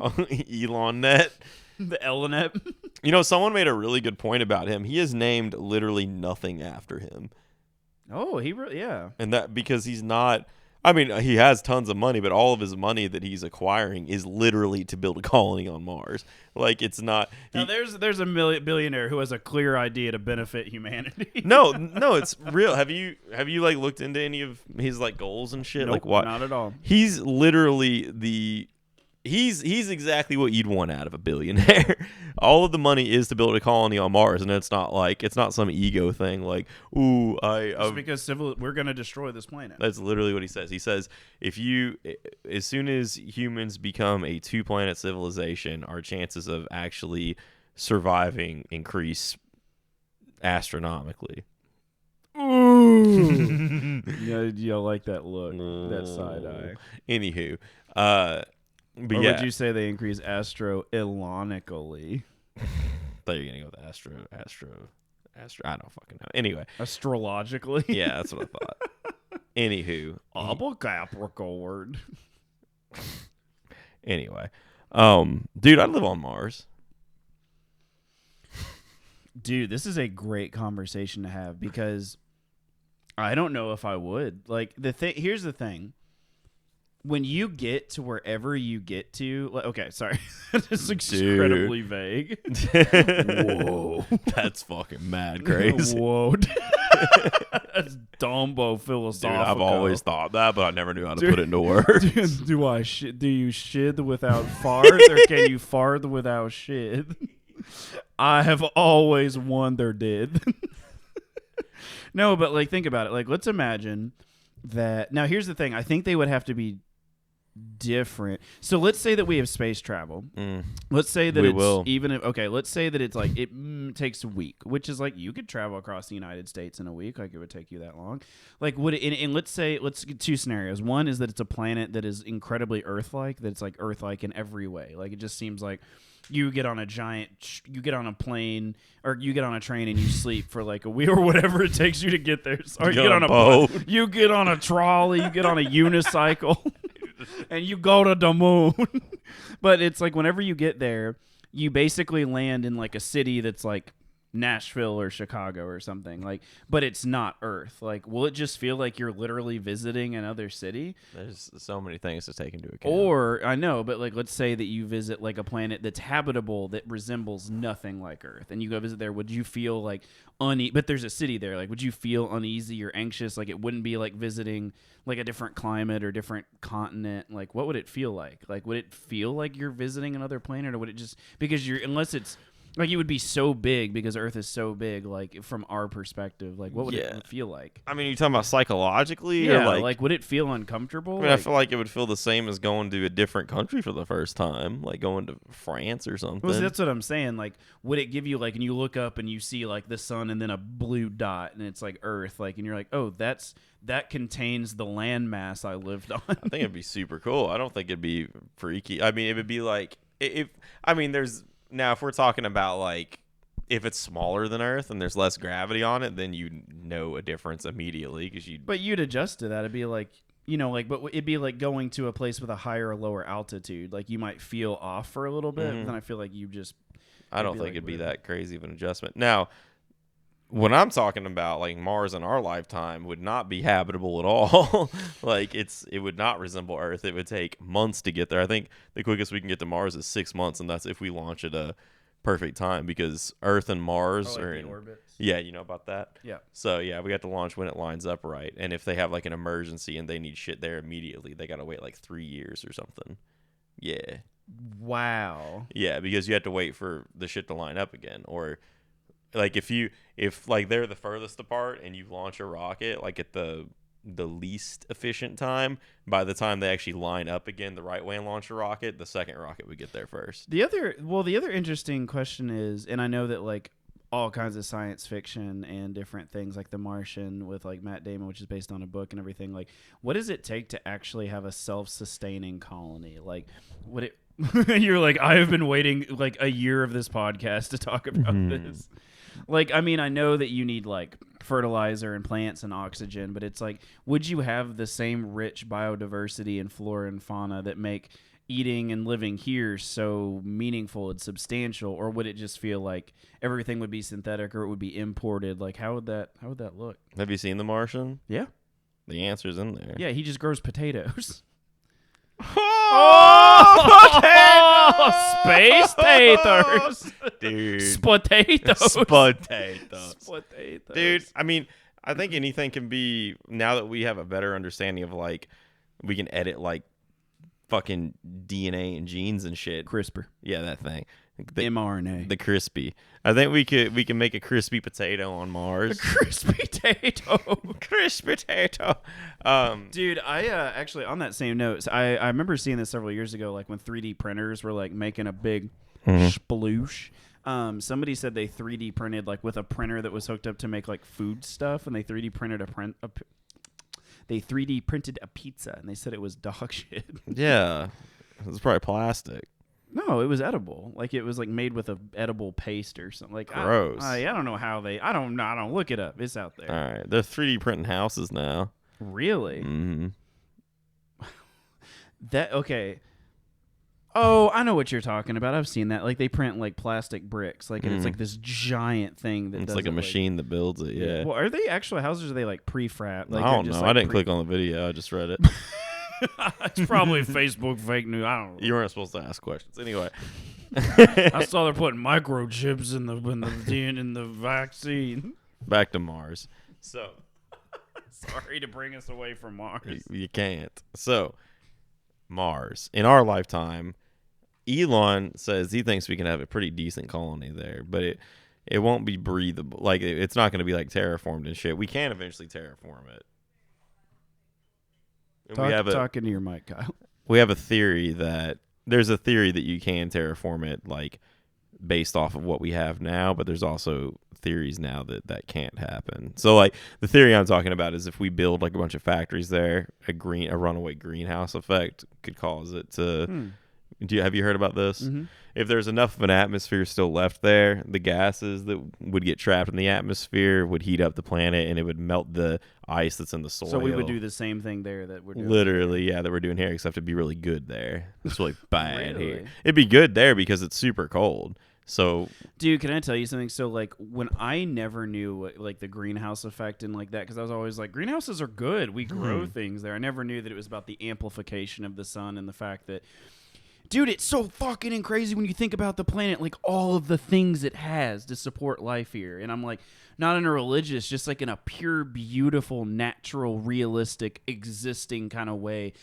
Speaker 2: Elon Net.
Speaker 1: The Elonet?
Speaker 2: Someone made a really good point about him. He has named literally nothing after him.
Speaker 1: Oh, yeah.
Speaker 2: And that because he's not... I mean, he has tons of money, but all of his money that he's acquiring is literally to build a colony on Mars. Like, it's not...
Speaker 1: Now, there's a billionaire who has a clear idea to benefit humanity.
Speaker 2: No, it's real. Have you like looked into any of his like goals and shit?
Speaker 1: Nope,
Speaker 2: like what?
Speaker 1: Not at all.
Speaker 2: He's literally He's exactly what you'd want out of a billionaire. All of the money is to build a colony on Mars, and it's not some ego thing like, ooh,
Speaker 1: It's because we're going to destroy this planet.
Speaker 2: That's literally what he says. He says, as soon as humans become a 2-planet civilization, our chances of actually surviving increase astronomically.
Speaker 1: Ooh. Yeah, like that look, that side eye.
Speaker 2: Anywho, but
Speaker 1: or
Speaker 2: yeah.
Speaker 1: would you say they increase elonically?
Speaker 2: Thought you were gonna go with astro. I don't fucking know. Anyway,
Speaker 1: astrologically.
Speaker 2: Yeah, that's what I thought. Anywho,
Speaker 1: Capricorn.
Speaker 2: Anyway, dude, I'd live on Mars.
Speaker 1: Dude, this is a great conversation to have because I don't know if I would. Like here's the thing. When you get to wherever you get to, okay, sorry, it's incredibly vague.
Speaker 2: Whoa, that's fucking mad crazy.
Speaker 1: Whoa, that's dumbo philosophical.
Speaker 2: Dude, I've always thought that, but I never knew how to put it into words.
Speaker 1: Do you shit without fart, or can you fart without shit? I have always wondered. No, but like think about it. Like let's imagine that. Now here's the thing. I think they would have to be different. So let's say that we have space travel. Let's say that let's say that it's like it takes a week, which is like you could travel across the United States in a week. Like it would take you that long. Like would it? And let's get two scenarios. One is that it's a planet that is incredibly Earth-like. That it's like Earth-like in every way. Like it just seems like you get on a you get on a plane or you get on a train and you sleep for like a week or whatever it takes you to get there. Or you get on a boat. You get on a trolley. You get on a unicycle. And you go to the moon. But it's like whenever you get there, you basically land in like a city that's like Nashville or Chicago or something. Like, but it's not Earth. Like, will it just feel like you're literally visiting another city?
Speaker 2: There's so many things to take into account.
Speaker 1: Or, I know, but like let's say that you visit like a planet that's habitable that resembles nothing like Earth. And you go visit there, would you feel like but there's a city there. Like, would you feel uneasy or anxious? Like, it wouldn't be like visiting like a different climate or different continent. Like, what would it feel like? Like, would it feel like you're visiting another planet, or would it just unless it's like it would be so big because Earth is so big, like from our perspective, like what would it feel like?
Speaker 2: I mean, you're talking about psychologically?
Speaker 1: Yeah,
Speaker 2: or
Speaker 1: like would it feel uncomfortable?
Speaker 2: I mean, I feel like it would feel the same as going to a different country for the first time, like going to France or something.
Speaker 1: Well, that's what I'm saying. Like, would it give you like, and you look up and you see like the sun and then a blue dot and it's like Earth, like, and you're like, oh, that contains the landmass I lived on.
Speaker 2: I think it'd be super cool. I don't think it'd be freaky. I mean, it would be like if we're talking about like if it's smaller than Earth and there's less gravity on it, then you know a difference immediately
Speaker 1: But you'd adjust to that. It'd be like, but it'd be like going to a place with a higher or lower altitude. Like you might feel off for a little bit, but then I feel like
Speaker 2: I don't think it'd be that crazy of an adjustment. Now, when I'm talking about like Mars in our lifetime would not be habitable at all. Like it would not resemble Earth. It would take months to get there. I think the quickest we can get to Mars is 6 months, and that's if we launch at a perfect time because Earth and Mars are in
Speaker 1: orbits.
Speaker 2: Yeah, you know about that?
Speaker 1: Yeah.
Speaker 2: So yeah, we have to launch when it lines up right. And if they have like an emergency and they need shit there immediately, they gotta wait like 3 years or something. Yeah.
Speaker 1: Wow.
Speaker 2: Yeah, because you have to wait for the shit to line up again. Or like if like they're the furthest apart and you launch a rocket like at the least efficient time, by the time they actually line up again the right way and launch a rocket, the second rocket would get there first.
Speaker 1: The other interesting question is, and I know that like all kinds of science fiction and different things like The Martian with like Matt Damon, which is based on a book and everything, like what does it take to actually have a self-sustaining colony? Like would it you're like, I have been waiting like a year of this podcast to talk about this. Like, I mean, I know that you need like fertilizer and plants and oxygen, but it's like, would you have the same rich biodiversity and flora and fauna that make eating and living here so meaningful and substantial, or would it just feel like everything would be synthetic or it would be imported? Like, how would that look?
Speaker 2: Have you seen The Martian?
Speaker 1: Yeah.
Speaker 2: The answer's in there.
Speaker 1: Yeah, he just grows potatoes.
Speaker 2: Oh,
Speaker 1: space taters,
Speaker 2: dude.
Speaker 1: Potatoes.
Speaker 2: Potatoes. Dude, I mean, I think anything can be, now that we have a better understanding of like, we can edit like fucking DNA and genes and shit.
Speaker 1: CRISPR.
Speaker 2: Yeah, that thing. The
Speaker 1: mRNA.
Speaker 2: The crispy. I think we can make a crispy potato on Mars.
Speaker 1: A crispy potato.
Speaker 2: Crispy potato.
Speaker 1: Dude, I actually, on that same note, I remember seeing this several years ago, like when 3D printers were like making a big sploosh. Somebody said they 3D printed like with a printer that was hooked up to make like food stuff, and they 3D printed they 3D printed a pizza, and they said it was dog shit.
Speaker 2: Yeah, it was probably plastic.
Speaker 1: No, it was edible. Like it was like made with a edible paste or something. Like
Speaker 2: gross.
Speaker 1: I don't know how they. I don't look it up. It's out there.
Speaker 2: All right, they're 3D printing houses now.
Speaker 1: Really?
Speaker 2: Mm-hmm.
Speaker 1: Okay. Oh, I know what you're talking about. I've seen that. Like they print like plastic bricks. Like and it's like this giant thing that
Speaker 2: it's
Speaker 1: does
Speaker 2: like a machine that builds it. Yeah.
Speaker 1: Well, are they actual houses or are they like prefab? Like,
Speaker 2: I don't know. I didn't click on the video. I just read it.
Speaker 1: It's probably Facebook fake news. I don't know.
Speaker 2: You weren't supposed to ask questions. Anyway.
Speaker 1: I saw they're putting microchips in the vaccine.
Speaker 2: Back to Mars. So
Speaker 1: sorry to bring us away from Mars.
Speaker 2: You can't. So Mars. In our lifetime, Elon says he thinks we can have a pretty decent colony there, but it won't be breathable. Like it's not going to be like terraformed and shit. We can eventually terraform it.
Speaker 1: Talking to your mic, Kyle.
Speaker 2: We have a theory that there's a theory that you can terraform it like based off of what we have now, but there's also theories now that can't happen. So like the theory I'm talking about is if we build like a bunch of factories there, a runaway greenhouse effect could cause it to have you heard about this? Mm-hmm. If there's enough of an atmosphere still left there, the gases that would get trapped in the atmosphere would heat up the planet and it would melt the ice that's in the soil.
Speaker 1: So we would do the same thing there that we're doing.
Speaker 2: Literally, yeah, that we're doing here, except it'd be really good there. It's really bad here. It'd be good there because it's super cold. So,
Speaker 1: dude, can I tell you something? So, like, when I never knew like the greenhouse effect and like that, because I was always like, greenhouses are good. We grow things there. I never knew that it was about the amplification of the sun and the fact that, dude, it's so fucking crazy when you think about the planet, like all of the things it has to support life here. And I'm like, not in a religious, just like in a pure, beautiful, natural, realistic, existing kind of way.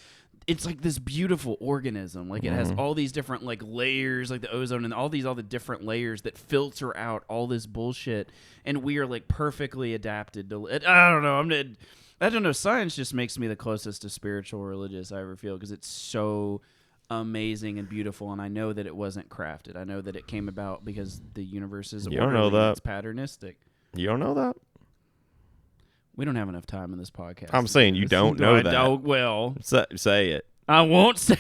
Speaker 1: It's like this beautiful organism. Like it has all these different like layers, like the ozone and all the different layers that filter out all this bullshit. And we are like perfectly adapted to it. I don't know. Science just makes me the closest to spiritual religious I ever feel because it's so amazing and beautiful. And I know that it wasn't crafted. I know that it came about because the universe is
Speaker 2: you don't know that.
Speaker 1: It's patternistic.
Speaker 2: You don't know that?
Speaker 1: We don't have enough time in this podcast.
Speaker 2: I'm saying you don't know that. Say it.
Speaker 1: I won't say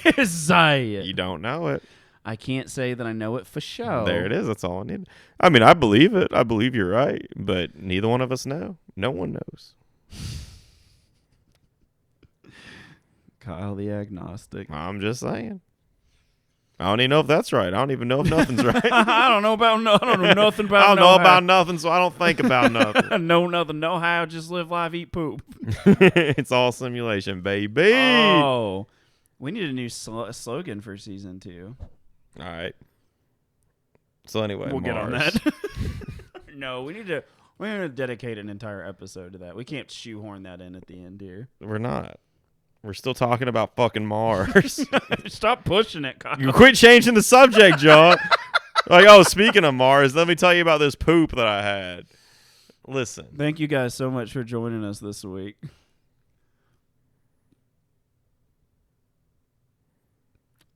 Speaker 1: it.
Speaker 2: You don't know it.
Speaker 1: I can't say that I know it for sure.
Speaker 2: There it is. That's all I need. I mean, I believe it. I believe you're right, but neither one of us know. No one knows.
Speaker 1: Kyle the agnostic.
Speaker 2: I'm just saying. I don't even know if that's right. I don't even know if nothing's right.
Speaker 1: I don't know nothing about
Speaker 2: I don't know about nothing, so I don't think about nothing.
Speaker 1: Know nothing, know how, just live life, eat poop.
Speaker 2: It's all simulation, baby.
Speaker 1: Oh, we need a new slogan for season 2.
Speaker 2: All right. So anyway,
Speaker 1: we'll
Speaker 2: Mars.
Speaker 1: get on that. No, we need to dedicate an entire episode to that. We can't shoehorn that in at the end here.
Speaker 2: We're not We're still talking about fucking Mars.
Speaker 1: Stop pushing it, Kyle.
Speaker 2: You quit changing the subject, John. Like, oh, speaking of Mars, let me tell you about this poop that I had. Listen.
Speaker 1: Thank you guys so much for joining us this week.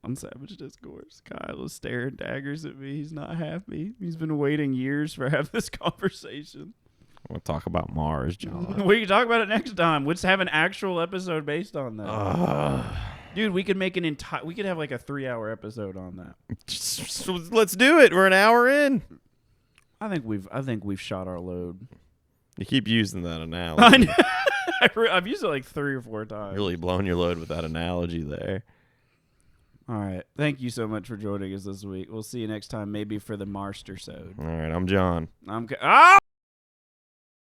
Speaker 1: On Savage Discourse, Kyle is staring daggers at me. He's not happy. He's been waiting years for have this conversation.
Speaker 2: We'll talk about Mars, John.
Speaker 1: We can talk about it next time. Let's have an actual episode based on that. Dude, we could make an entire. We could have like a 3-hour episode on that.
Speaker 2: Let's do it. We're an hour in.
Speaker 1: I think we've shot our load.
Speaker 2: You keep using that analogy.
Speaker 1: I've used it like 3 or 4 times.
Speaker 2: Really blown your load with that analogy there.
Speaker 1: All right. Thank you so much for joining us this week. We'll see you next time, maybe for the Marster-sode.
Speaker 2: All right. I'm John.
Speaker 1: Oh!